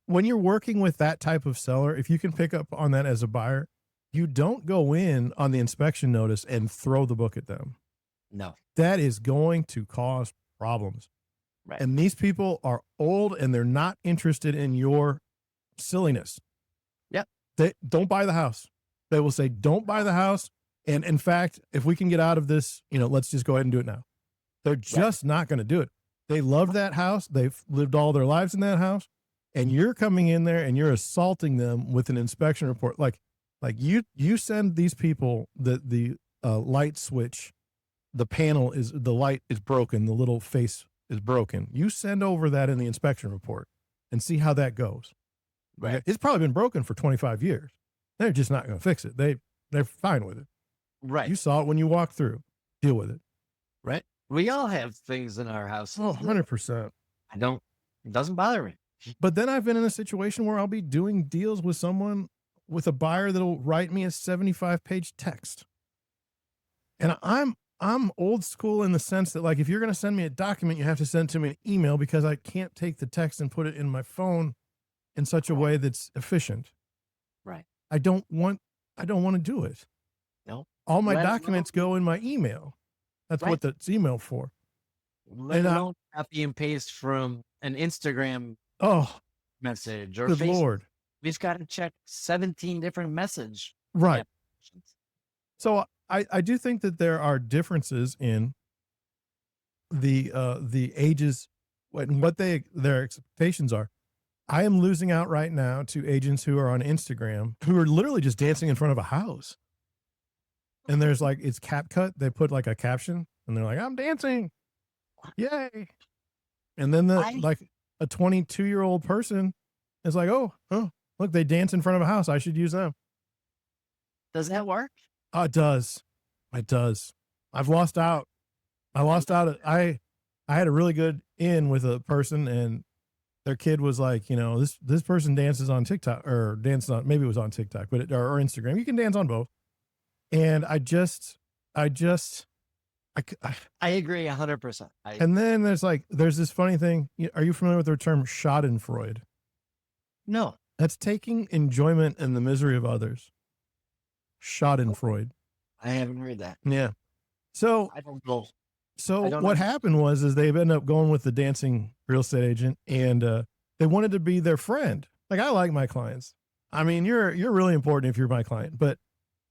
when you're working with that type of seller, if you can pick up on that as a buyer, you don't go in on the inspection notice and throw the book at them. No. That is going to cause problems. Right. And these people are old and they're not interested in your silliness. Yep. They don't buy the house. They will say, don't buy the house. And in fact, if we can get out of this, let's just go ahead and do it now. They're just not going to do it. They love that house. They've lived all their lives in that house. And you're coming in there and you're assaulting them with an inspection report. Like you send these people the light switch, the light is broken. The little face is broken. You send over that in the inspection report and see how that goes. Right. It's probably been broken for 25 years. They're just not going to fix it. They're fine with it. Right. You saw it when you walked through. Deal with it. Right. We all have things in our house. Oh, 100%. It doesn't bother me. But then I've been in a situation where I'll be doing deals with someone, with a buyer that'll write me a 75-page text. And I'm old school in the sense that, like, if you're going to send me a document, you have to send it to me an email because I can't take the text and put it in my phone in such a way that's efficient. Right. I don't want to do it. No. All my Let documents alone- go in my email. That's Right. what that's emailed for. Let And alone copy and paste from an Instagram oh, message or good Facebook. Lord. We've got to check 17 different message Right. applications. So I do think that there are differences in the ages and what their expectations are. I am losing out right now to agents who are on Instagram who are literally just dancing in front of a house. And there's like, it's CapCut. They put like a caption and they're like, I'm dancing. Yay. And then like a 22-year-old person is like, oh, look, they dance in front of a house. I should use them. Does that work? Oh, it does. It does. I've lost out. I lost out. I had a really good in with a person and their kid was like, you know, this person dances on TikTok or dances on, maybe it was on TikTok, but or Instagram. You can dance on both. And I agree 100%. And then there's this funny thing. Are you familiar with the term Schadenfreude? No. That's taking enjoyment in the misery of others. Schadenfreude. I haven't heard that. Yeah. So I don't know. So what happened was they ended up going with the dancing real estate agent, and they wanted to be their friend. Like, I like my clients. I mean, you're really important if you're my client, but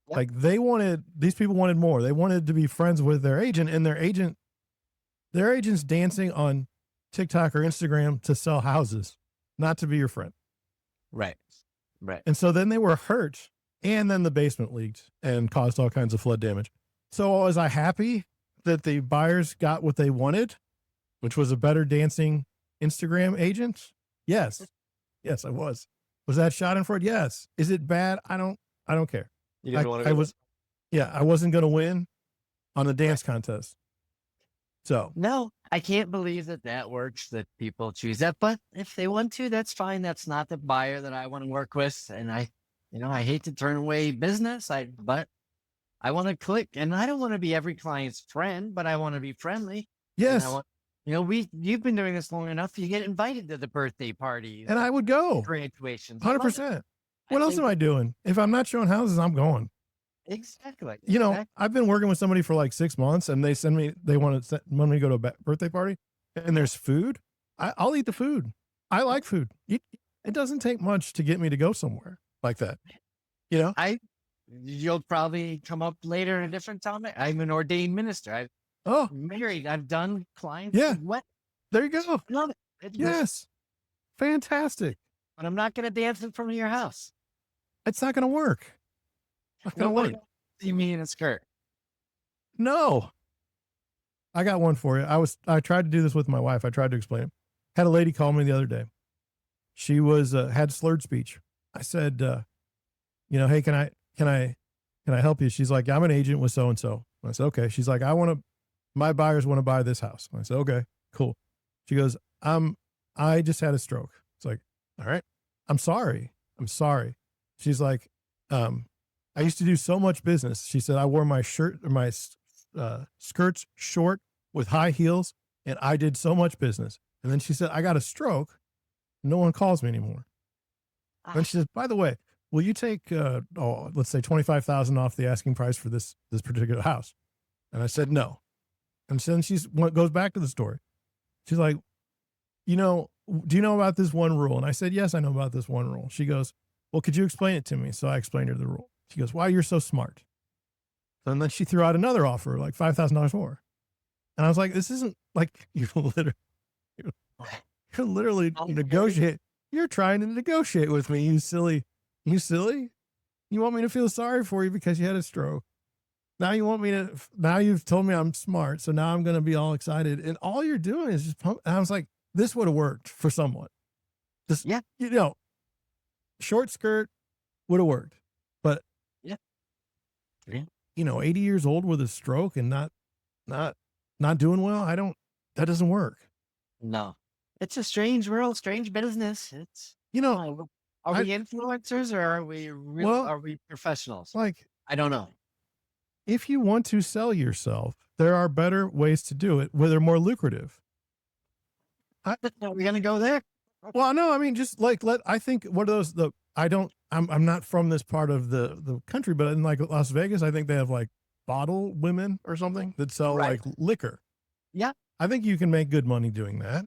like these people wanted more. They wanted to be friends with their agent, and their agent's dancing on TikTok or Instagram to sell houses, not to be your friend. Right. Right. And so then they were hurt, and then the basement leaked and caused all kinds of flood damage. So was I happy that the buyers got what they wanted, which was a better dancing Instagram agent? Yes. Yes, I was. Was that Schadenfreude? Yes. Is it bad? I don't care. You didn't want to I wasn't going to win on the dance contest. So no, I can't believe that works, that people choose that, but if they want to, that's fine. That's not the buyer that I want to work with. And I hate to turn away business, but I want to click, and I don't want to be every client's friend, but I want to be friendly. yes. You've been doing this long enough. You get invited to the birthday parties And I would go. graduations. 100%. What else am I doing? If I'm not showing houses, I'm going. Exactly. I've been working with somebody for like 6 months, and they want me to go to a birthday party, and there's food. I'll eat the food. I like food. It doesn't take much to get me to go somewhere like that. You'll probably come up later in a different topic. I'm an ordained minister. I'm married. I've done clients. Yeah. What? There you go. Love it. Yes. Fantastic. But I'm not going to dance in front of your house. It's not going to work. Wait. See me in a skirt. No. I got one for you. I tried to do this with my wife. I tried to explain it. Had a lady call me the other day. She was had slurred speech. I said, hey, can I help you? She's like, I'm an agent with so and so. I said, okay. She's like, my buyers want to buy this house. I said, okay, cool. She goes, I just had a stroke. It's like, all right. I'm sorry. She's like, I used to do so much business. She said, I wore my skirts short with high heels, and I did so much business. And then she said, I got a stroke. No one calls me anymore. And she says, by the way, will you take, let's say $25,000 off the asking price for this particular house? And I said, no. And then goes back to the story. She's like, do you know about this one rule? And I said, yes, I know about this one rule. She goes, well, could you explain it to me? So I explained her the rule. She goes, wow, you're so smart. And then she threw out another offer, like $5,000 more. And I was like, this isn't like you're literally negotiate. You're trying to negotiate with me, you silly. You want me to feel sorry for you because you had a stroke. Now you've told me I'm smart. So now I'm going to be all excited. And all you're doing is just pump. And I was like, this would have worked for someone. Short skirt would have worked. But, 80 years old with a stroke and not doing well. That doesn't work. No, it's a strange world, strange business. It's, are we influencers or are we professionals? Like, I don't know. if you want to sell yourself, there are better ways to do it where they're more lucrative. We're going to go there. Well, no, I mean, just like I think what are those, I'm not from this part of the country, but in like Las Vegas, I think they have like bottle women or something that sell like liquor. Yeah. I think you can make good money doing that.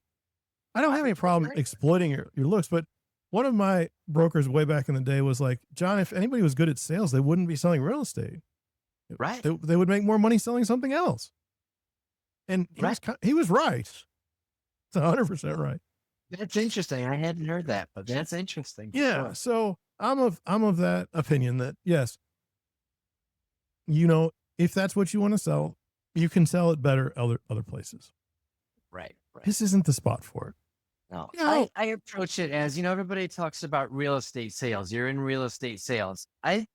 I don't have any problem exploiting your looks, but one of my brokers way back in the day was like, John, if anybody was good at sales, they wouldn't be selling real estate. Right. They would make more money selling something else. And he was right. It's 100% right. That's interesting. I hadn't heard that, but that's interesting. Yeah. So I'm of that opinion that yes, you know, if that's what you want to sell, you can sell it better other places. Right. This isn't the spot for it. No, You know, I approach it as, everybody talks about real estate sales. You're in real estate sales. I'm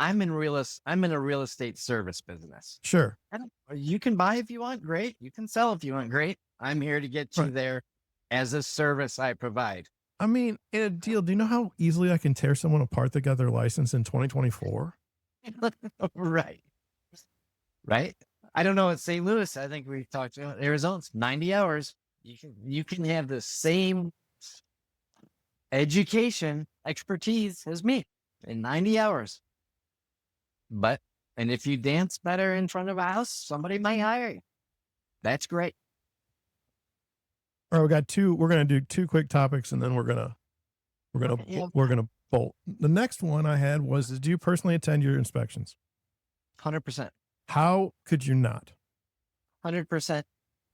in a real estate service business. Sure. You can buy if you want, great. You can sell if you want, great. I'm here to get you there as a service I provide. I mean, in a deal, do you know how easily I can tear someone apart that got their license in 2024? Right. I don't know at St. Louis. I think we talked about Arizona's 90 hours. You can have the same education expertise as me in 90 hours. And if you dance better in front of a house, somebody might hire you. That's great. All right, we're going to do two quick topics and then we're going to bolt. The next one I had was, do you personally attend your inspections? 100%. How could you not? 100%.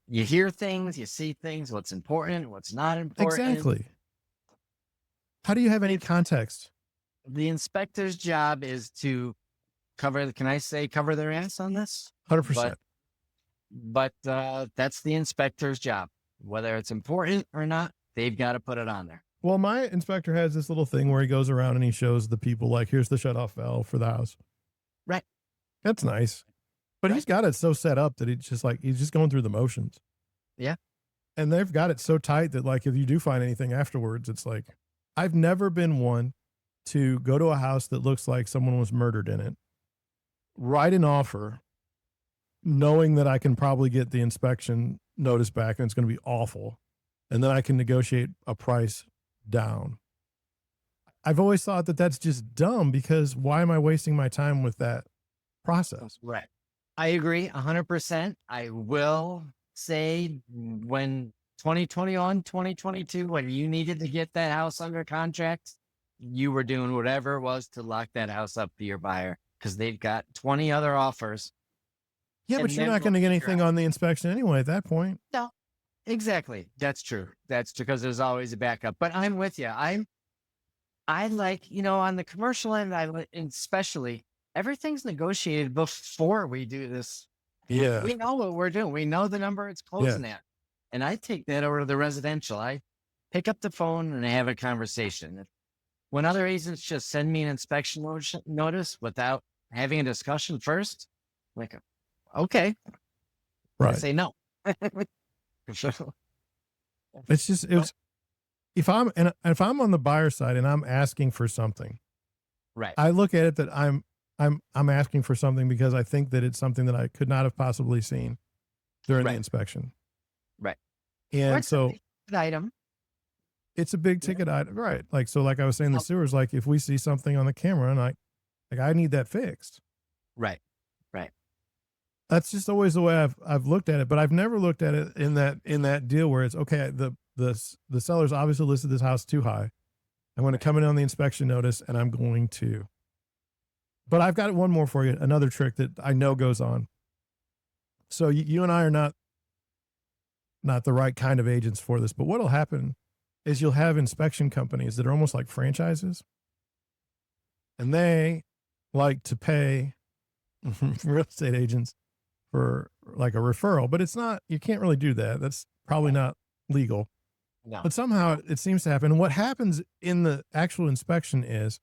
You hear things, you see things, what's important, what's not important. Exactly. How do you have any context? The inspector's job is to cover their ass on this? 100%. But that's the inspector's job. Whether it's important or not, they've got to put it on there. Well, my inspector has this little thing where he goes around and he shows the people like, here's the shut off valve for the house. Right. That's nice. But he's got it so set up that he's just going through the motions. Yeah. And they've got it so tight that like, if you do find anything afterwards, it's like, I've never been one to go to a house that looks like someone was murdered in it, write an offer, knowing that I can probably get the inspection notice back and it's going to be awful. And then I can negotiate a price down. I've always thought that that's just dumb because why am I wasting my time with that process? Right. I agree 100%. I will say when 2021, 2022, when you needed to get that house under contract, you were doing whatever it was to lock that house up for your buyer because they've got 20 other offers. Yeah, but you're not going to get anything on the inspection anyway at that point. No, exactly. That's true. That's because there's always a backup. But I'm with you. I like, on the commercial end, especially, everything's negotiated before we do this. Yeah. We know what we're doing. We know the number it's closing at. And I take that over to the residential. I pick up the phone and I have a conversation. When other agents just send me an inspection notice without having a discussion first, like, okay. Right. I say no. It's just, if I'm on the buyer side and I'm asking for something, right. I look at it that I'm asking for something because I think that it's something that I could not have possibly seen during the inspection. Right. And so item. it's a big ticket item. Right. Like, so like I was saying, the sewers, like if we see something on the camera and I need that fixed. Right. That's just always the way I've looked at it, but I've never looked at it in that deal where it's okay. The seller's obviously listed this house too high. I'm going to come in on the inspection notice and I'm going to, but I've got one more for you. Another trick that I know goes on. So you and I are not the right kind of agents for this, but what'll happen is you'll have inspection companies that are almost like franchises and they like to pay real estate agents for like a referral, but it's not, you can't really do that. That's probably not legal. No. But somehow it seems to happen. And what happens in the actual inspection is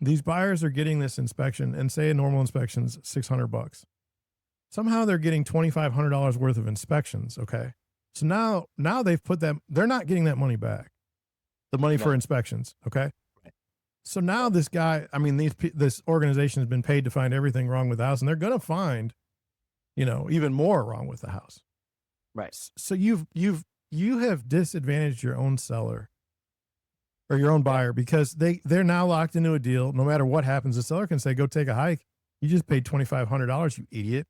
these buyers are getting this inspection and say a normal inspection's $600. Somehow they're getting $2,500 worth of inspections. Okay. So now they've put them, they're not getting that money back, the money for inspections. Okay. Right. So now this guy, I mean, this organization has been paid to find everything wrong with the house, and they're going to find, even more wrong with the house. Right. So you have disadvantaged your own seller or your own buyer because they're now locked into a deal. No matter what happens, the seller can say, "Go take a hike. You just paid $2,500, you idiot."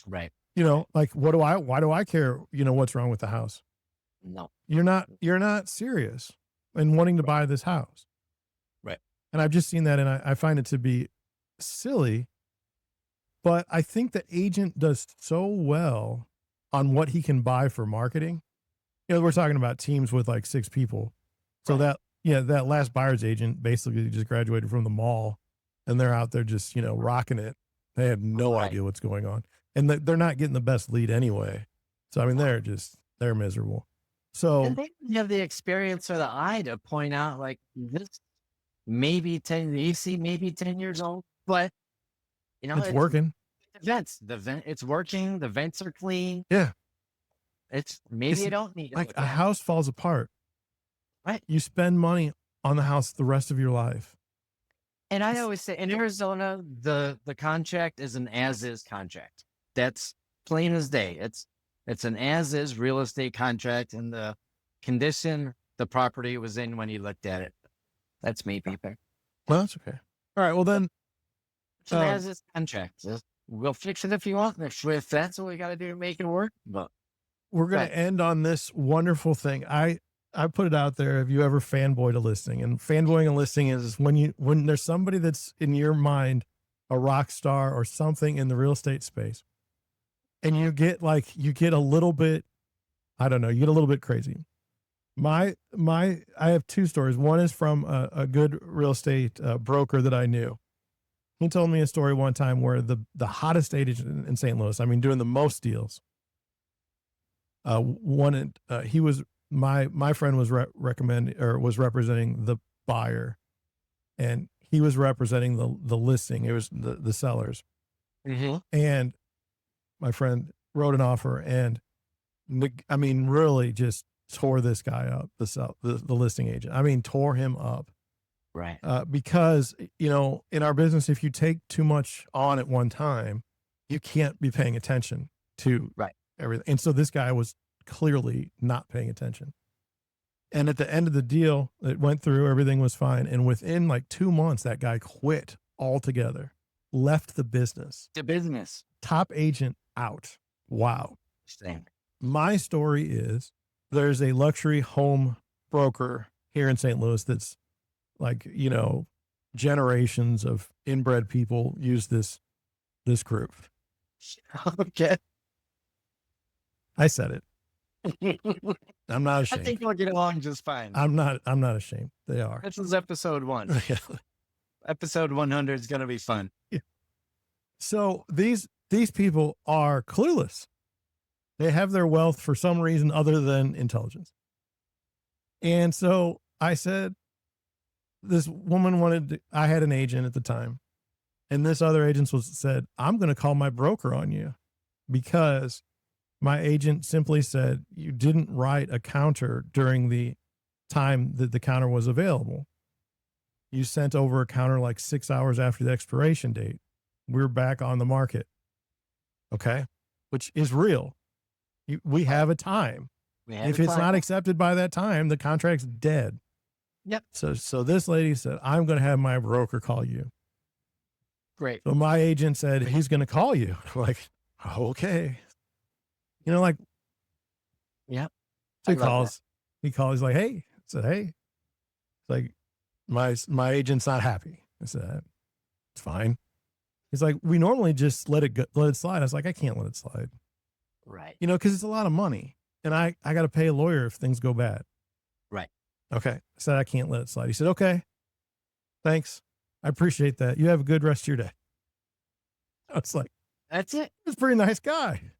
Right. Like, why do I care? What's wrong with the house? No. You're not serious in wanting to buy this house. Right. And I've just seen that, and I find it to be silly. But I think the agent does so well on what he can buy for marketing. We're talking about teams with like 6 people. So that last buyer's agent basically just graduated from the mall, and they're out there just, rocking it. They have no idea what's going on. And they're not getting the best lead anyway. So, I mean, they're miserable. So And they have the experience or the eye to point out like this maybe 10, you see maybe 10 years old, but it's working. It's working. The vents are clean. Yeah. You don't need it. Like a house falls apart. Right. You spend money on the house the rest of your life. And I always say in Arizona, the contract is an as-is contract. That's plain as day. It's an as-is real estate contract, and the condition the property was in when you looked at it. That's me, Peter. Well, that's okay. All right. Well, then. It's an as-is contract. We'll fix it if you want. If that's what we got to do to make it work. But we're going to end on this wonderful thing. I put it out there. Have you ever fanboyed a listing? And fanboying a listing is when there's somebody that's in your mind a rock star or something in the real estate space, and you get a little bit, I don't know, you get a little bit crazy. I have 2 stories. One is from a good real estate broker that I knew. He told me a story one time where the hottest agent in St. Louis, I mean, doing the most deals, he was, my friend was was representing the buyer, and he was representing the listing. It was the sellers. Mm-hmm. And my friend wrote an offer, and I mean, really just tore this guy up, the listing agent. I mean, tore him up. Right. Because, in our business, if you take too much on at one time, you can't be paying attention to everything. And so this guy was clearly not paying attention. And at the end of the deal, it went through, everything was fine. And within like 2 months, that guy quit altogether, left the business. Top agent out. Wow. Interesting. My story is there's a luxury home broker here in St. Louis that's like, generations of inbred people use this group. Okay. I said it. I'm not ashamed. I think we'll get along just fine. I'm not ashamed. They are. This is episode 1. Episode 100 is going to be fun. Yeah. So these people are clueless. They have their wealth for some reason other than intelligence. And so I said, this woman I had an agent at the time, and this other agent said, "I'm going to call my broker on you because my agent simply said you didn't write a counter during the time that the counter was available. You sent over a counter like 6 hours after the expiration date. We're back on the market." Okay. Which is real. We have a time. If it's not accepted by that time, the contract's dead. Yep. So this lady said, "I'm going to have my broker call you." Great. So my agent said, "He's going to call you." Like, okay. Like, yeah. So he calls, he's like, "Hey," I said, "Hey." It's like, my agent's not happy. I said, "It's fine." He's like, "We normally just let it slide." I was like, "I can't let it slide." Right. Because it's a lot of money, and I got to pay a lawyer if things go bad. Right. Okay. I said, "I can't let it slide." He said, "Okay, thanks. I appreciate that. You have a good rest of your day." I was like, that's it. He's a pretty nice guy.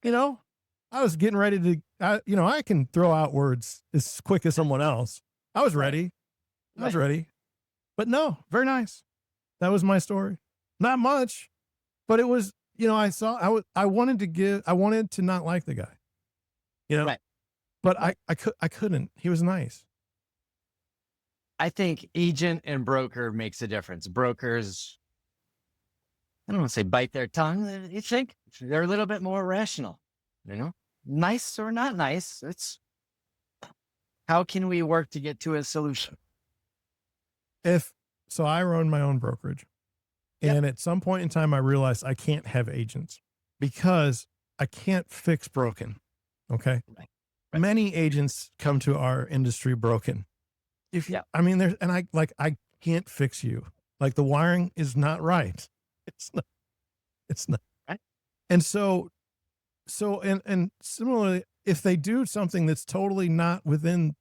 I was getting ready to, I can throw out words as quick as someone else. I was ready. I was ready. But no, very nice. That was my story. Not much, but it was, I wanted to not like the guy, Right. but I couldn't. He was nice. I think agent and broker makes a difference. Brokers, I don't want to say bite their tongue. You think they're a little bit more rational, nice or not nice. It's how can we work to get to a solution? So I run my own brokerage. Yep. And at some point in time, I realized I can't have agents because I can't fix broken. Okay. Right. Many agents come to our industry broken. I can't fix you. Like the wiring is not right. It's not. Right. And so similarly, if they do something that's totally not within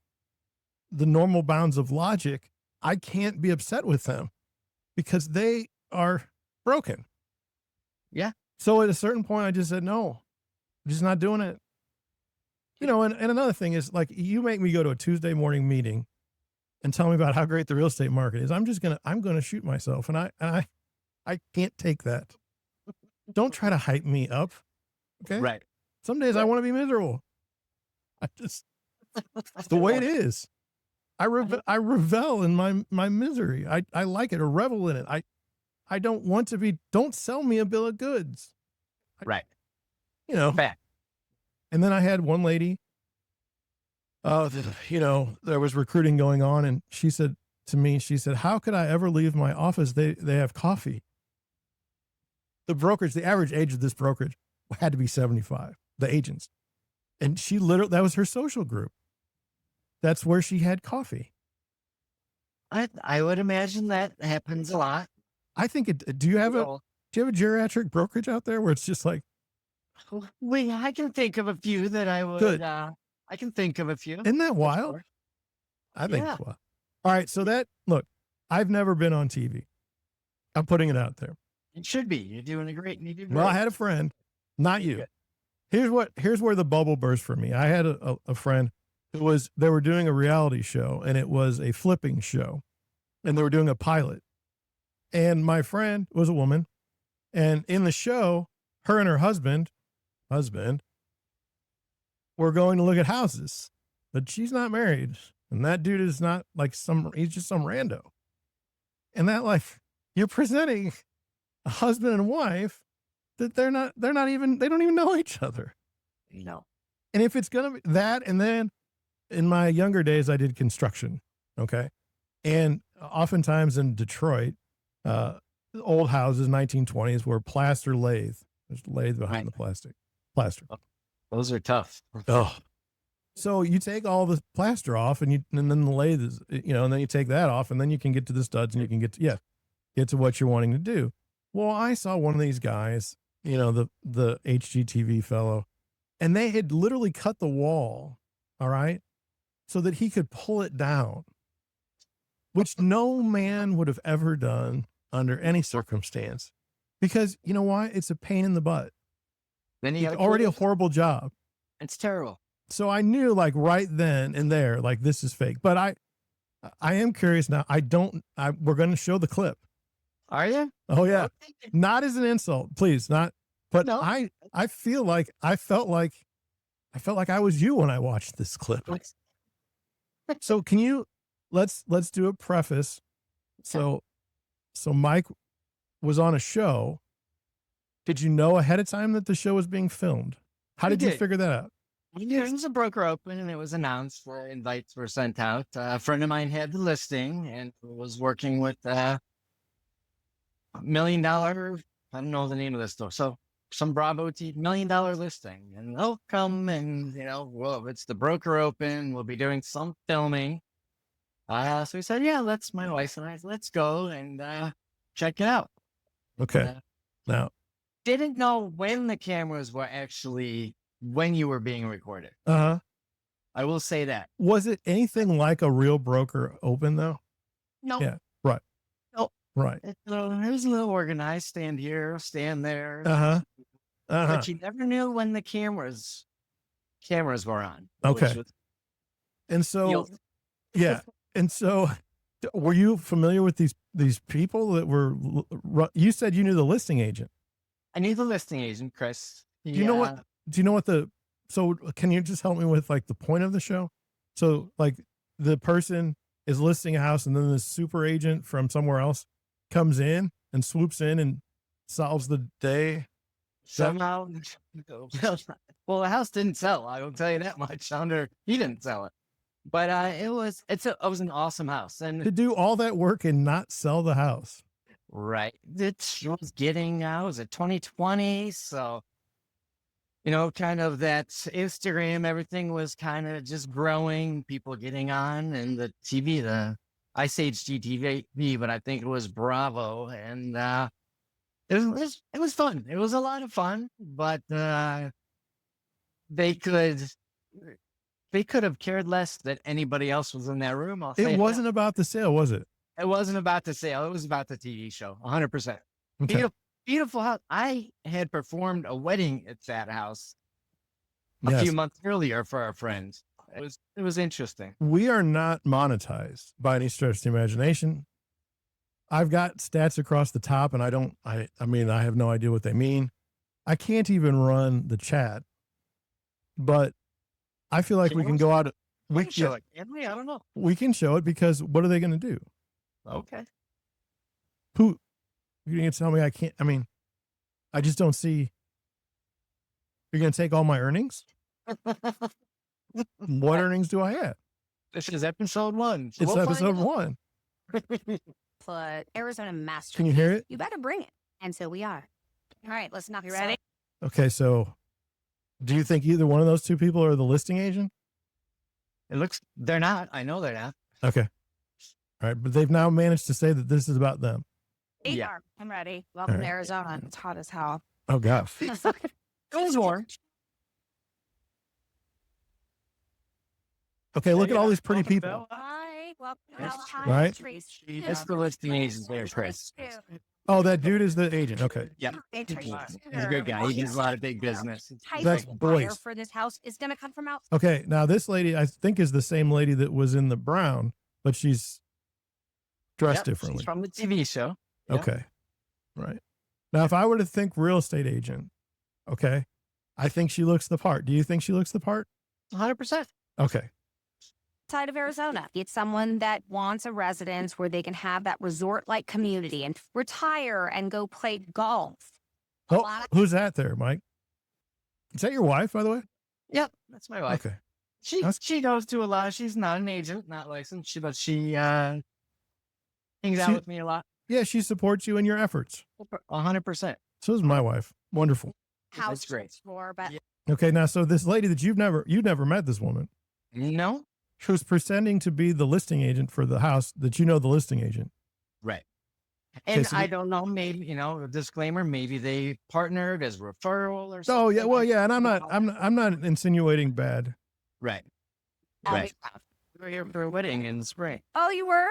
the normal bounds of logic, I can't be upset with them because they are broken. Yeah. So at a certain point, I just said, no, I'm just not doing it. And another thing is, like, you make me go to a Tuesday morning meeting and tell me about how great the real estate market is. I'm going to shoot myself. And I can't take that. Don't try to hype me up. Okay. Right. Some days I want to be miserable. It's the way it is. I revel in my misery. I like it or revel in it. I don't want to be, don't sell me a bill of goods. Right. Fact. And then I had one lady, there was recruiting going on, and she said to me, how could I ever leave my office? They have coffee. The average age of this brokerage had to be 75, the agents. And that was her social group. That's where she had coffee. I would imagine that happens a lot. I think do you have a geriatric brokerage out there where it's just like, I can think of a few that I would, good. I can think of a few. Isn't that wild? I think it's wild. All right. So look, I've never been on TV. I'm putting it out there. It should be. You're doing great. Well, I had a friend, not you. Here's where the bubble burst for me. I had a friend they were doing a reality show, and it was a flipping show, and they were doing a pilot. And my friend was a woman, and in the show, her and her husband were going to look at houses, but she's not married. And that dude is not like he's just some rando. And that, like, you're presenting a husband and wife that they don't even know each other. No. And if it's going to be that, and then in my younger days, I did construction. Okay. And oftentimes in Detroit, old houses, 1920s, were plaster lathe. There's lathe behind the plaster. Oh, those are tough. Oh, so you take all the plaster off, and then the lathe is, and then you take that off, and then you can get to the studs, and you can get to what you're wanting to do. Well, I saw one of these guys, the HGTV fellow, and they had literally cut the wall, all right, so that he could pull it down, which no man would have ever done under any circumstance, because you know why? It's a pain in the butt. Then it's already a horrible job. It's terrible. So I knew, like, right then and there, like, this is fake. But I am curious now. We're going to show the clip. Are you? Oh yeah. Not as an insult, please, not. But no. I felt like I was you when I watched this clip. So can you let's do a preface. So Mike was on a show. Did you know ahead of time that the show was being filmed? How did you figure that out? It was a broker open, and it was announced. Invites were sent out. A friend of mine had the listing and was working with $1 million. I don't know the name of the store. So some Bravo $1 million listing, and they'll come and, it's the broker open. We'll be doing some filming. So we said, let's go and check it out. Okay. Now, didn't know when the cameras were actually, when you were being recorded. I will say that. Was it anything like a real broker open though? No. Yeah. Right. No. Right. It was a little organized. Stand here, stand there. But you never knew when the cameras were on. Okay. And so, and so, were you familiar with these people that were? You said you knew the listing agent. I knew the listing agent, Chris. Do you know what? So can you just help me with, like, the point of the show? So, like, the person is listing a house, and then this super agent from somewhere else comes in and swoops in and solves the day. Somehow, well, the house didn't sell. I will tell you that much. He didn't sell it, but it was an awesome house, To and do all that work and not sell the house. right, it was getting was it 2020, so kind of that Instagram, everything was kind of just growing, people getting on, and the TV, I say HGTV, but I think it was Bravo, and it was fun. It was a lot of fun, but they could have cared less that anybody else was in that room. I'll say It wasn't about the sale, was it? It wasn't about the sale. It was about the TV show. 100%. Okay. Beautiful house. I had performed a wedding at that house a Yes. few months earlier for our friends. It was interesting. We are not monetized by any stretch of the imagination. I've got stats across the top, and I mean, I have no idea what they mean. I can't even run the chat, but I feel like we can go out. We can show it, can we? I don't know. We can show it, because what are they going to do? Okay. Who? You're going to tell me I can't? I mean, I just don't see. You're going to take all my earnings? What earnings do I have? This is episode 1. So It's we'll find episode out. 1. Arizona master. Can you hear it? You better bring it. And so we are. All right, let's knock. You ready? Okay, so do you think either one of those two people are the listing agent? They're not. I know they're not. Okay. All right, but they've now managed to say that this is about them. Yeah. Are. I'm ready. Welcome All to right. Arizona. It's hot as hell. Oh, gosh. It was warm. Okay, look at all these pretty people. Hi. Welcome to Yes, Alhambra right. Trees. It's the listing agent there, Chris. Oh, that dude is the agent. Okay. Yeah. They treat you. He's a good guy. He does a lot of big business. Type That's of buyer boys. for this house is going to come from out. Okay, now this lady, I think, is the same lady that was in the brown, but she's dressed Yep, differently. she's from the TV show. Yeah. Okay. Right. Now, if I were to think real estate agent, okay, I think she looks the part. Do you think she looks the part? 100%. Okay. Side of Arizona. It's someone that wants a residence where they can have that resort-like community and retire and go play golf. A Oh, lot of- who's that there, Mike? Is that your wife, by the way? Yep. That's my wife. Okay. She goes to a lot. She's not an agent, not licensed, but she hangs out She- with me a lot. Yeah, she supports you in your efforts. 100%. So is my wife. Wonderful. house That's great. floor, but Yeah. Okay, now so this lady that you've never met this woman No. who's pretending to be the listing agent for the house that you know the listing agent. Right. And so I don't know, maybe, a disclaimer, maybe they partnered as referral or something. Oh yeah, well yeah, and I'm not insinuating bad. Right. I'll Right. be proud. We're here for a wedding in the spring. Oh, you were?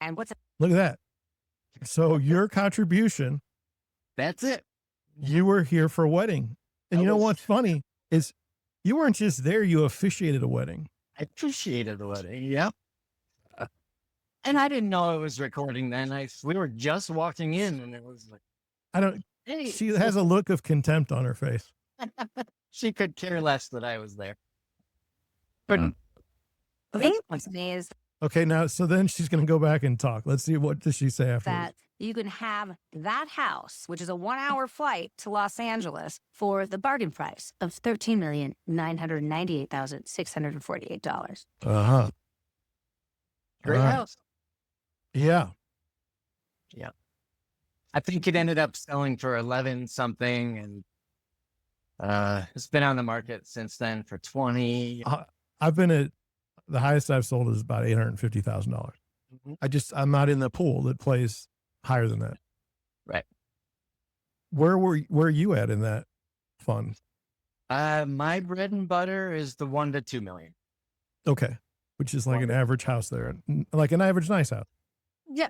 And what's Look at that. So your contribution, That's it. you were here for a wedding. And I you know was. what's funny is you weren't just there, you officiated a wedding. I appreciated the wedding. Yep. And I didn't know it was recording then. We were just walking in and it was like, I don't hey, she has a look of contempt on her face. she could care less that I was there. But the thing to me is Okay, now so then she's gonna go back and talk. Let's see, what does she say after that you can have that house, which is a 1-hour flight to Los Angeles, for the bargain price of $13,998,648. Uh-huh. great All right. house. Yeah. I think it ended up selling for 11 something and it's been on the market since then for 20. I've been at the highest I've sold is about $850,000. Mhm. I'm not in the pool that plays higher than that. Right. Where are you at in that fund? My bread and butter is the 1 to 2 million. Okay. Which is like an average house there, like an average nice house. Yeah.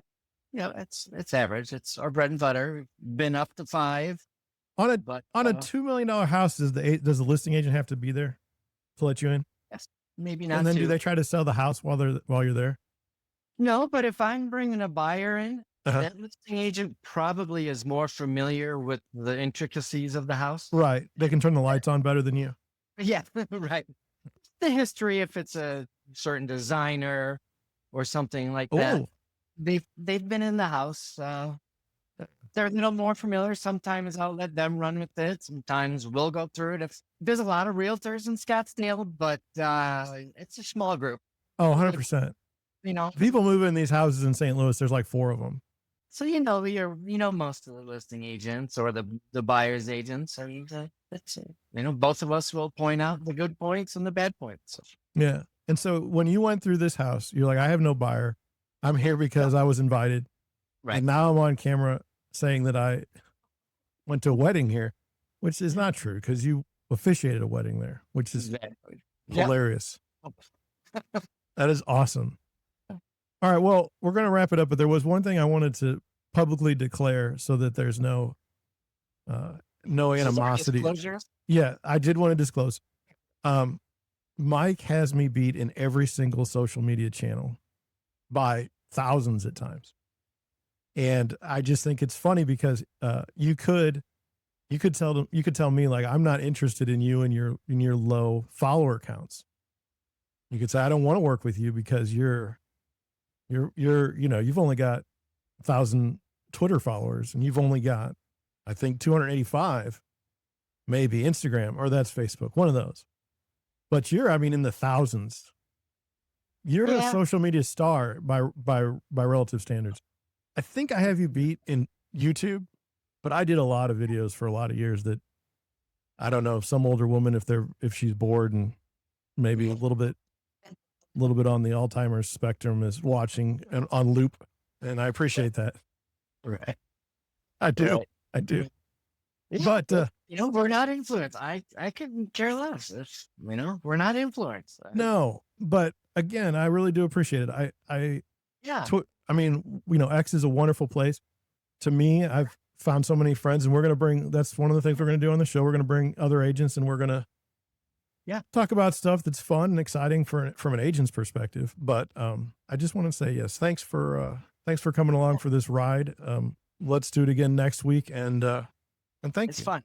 Yeah, it's average. It's our bread and butter. We've been up to 5. On a But on a $2 million house, does the listing agent have to be there to let you in? maybe not. And then do 2. they try to sell the house while you're there? No, but if I'm bringing a buyer in, Uh-huh. that listing agent probably is more familiar with the intricacies of the house. Right. They can turn the lights on better than you. Yeah, right. The history, if it's a certain designer or something like that. Oh, They've been in the house. They're a little more familiar. Sometimes I'll let them run with it. Sometimes we'll go through it. There's a lot of realtors in Scottsdale, but it's a small group. 100%. You know, People move in these houses in St. Louis. There's like 4 of them. so most of the listing agents or the buyer's agents, and that's it. Both of us will point out the good points and the bad points. Yeah. And so when you went through this house, you're like, I have no buyer. I'm here because I was invited. Right. And now I'm on camera saying that I went to a wedding here, which is not true because you officiated a wedding there, which is Exactly. hilarious. That is awesome. All right. Well, we're going to wrap it up, but there was one thing I wanted to publicly declare so that there's no animosity. Disclosures? Yeah, I did want to disclose. Mike has me beat in every single social media channel by thousands at times. And I just think it's funny because you could tell me like, I'm not interested in you and your low follower counts. You could say, I don't want to work with you because you've only got 1,000 Twitter followers and you've only got, I think, 285, maybe Instagram, or that's Facebook, one of those. But you're, in the thousands. You're a social media star by relative standards. I think I have you beat in YouTube, but I did a lot of videos for a lot of years that I don't know, some older woman, if she's bored and maybe a little bit on the Alzheimer's spectrum is watching and on loop. And I appreciate that. Right. I do. Right. I do. Yeah, But, we're not influenced. I couldn't care less. We're not influenced. no, but again, I really do appreciate it. Yeah. X is a wonderful place. To me, I've found so many friends, and that's one of the things we're going to do on the show. We're going to bring other agents, and we're going to talk about stuff that's fun and exciting from an agent's perspective. But I just want to say, yes, thanks for coming along for this ride. Let's do it again next week. And thank you. It's fun.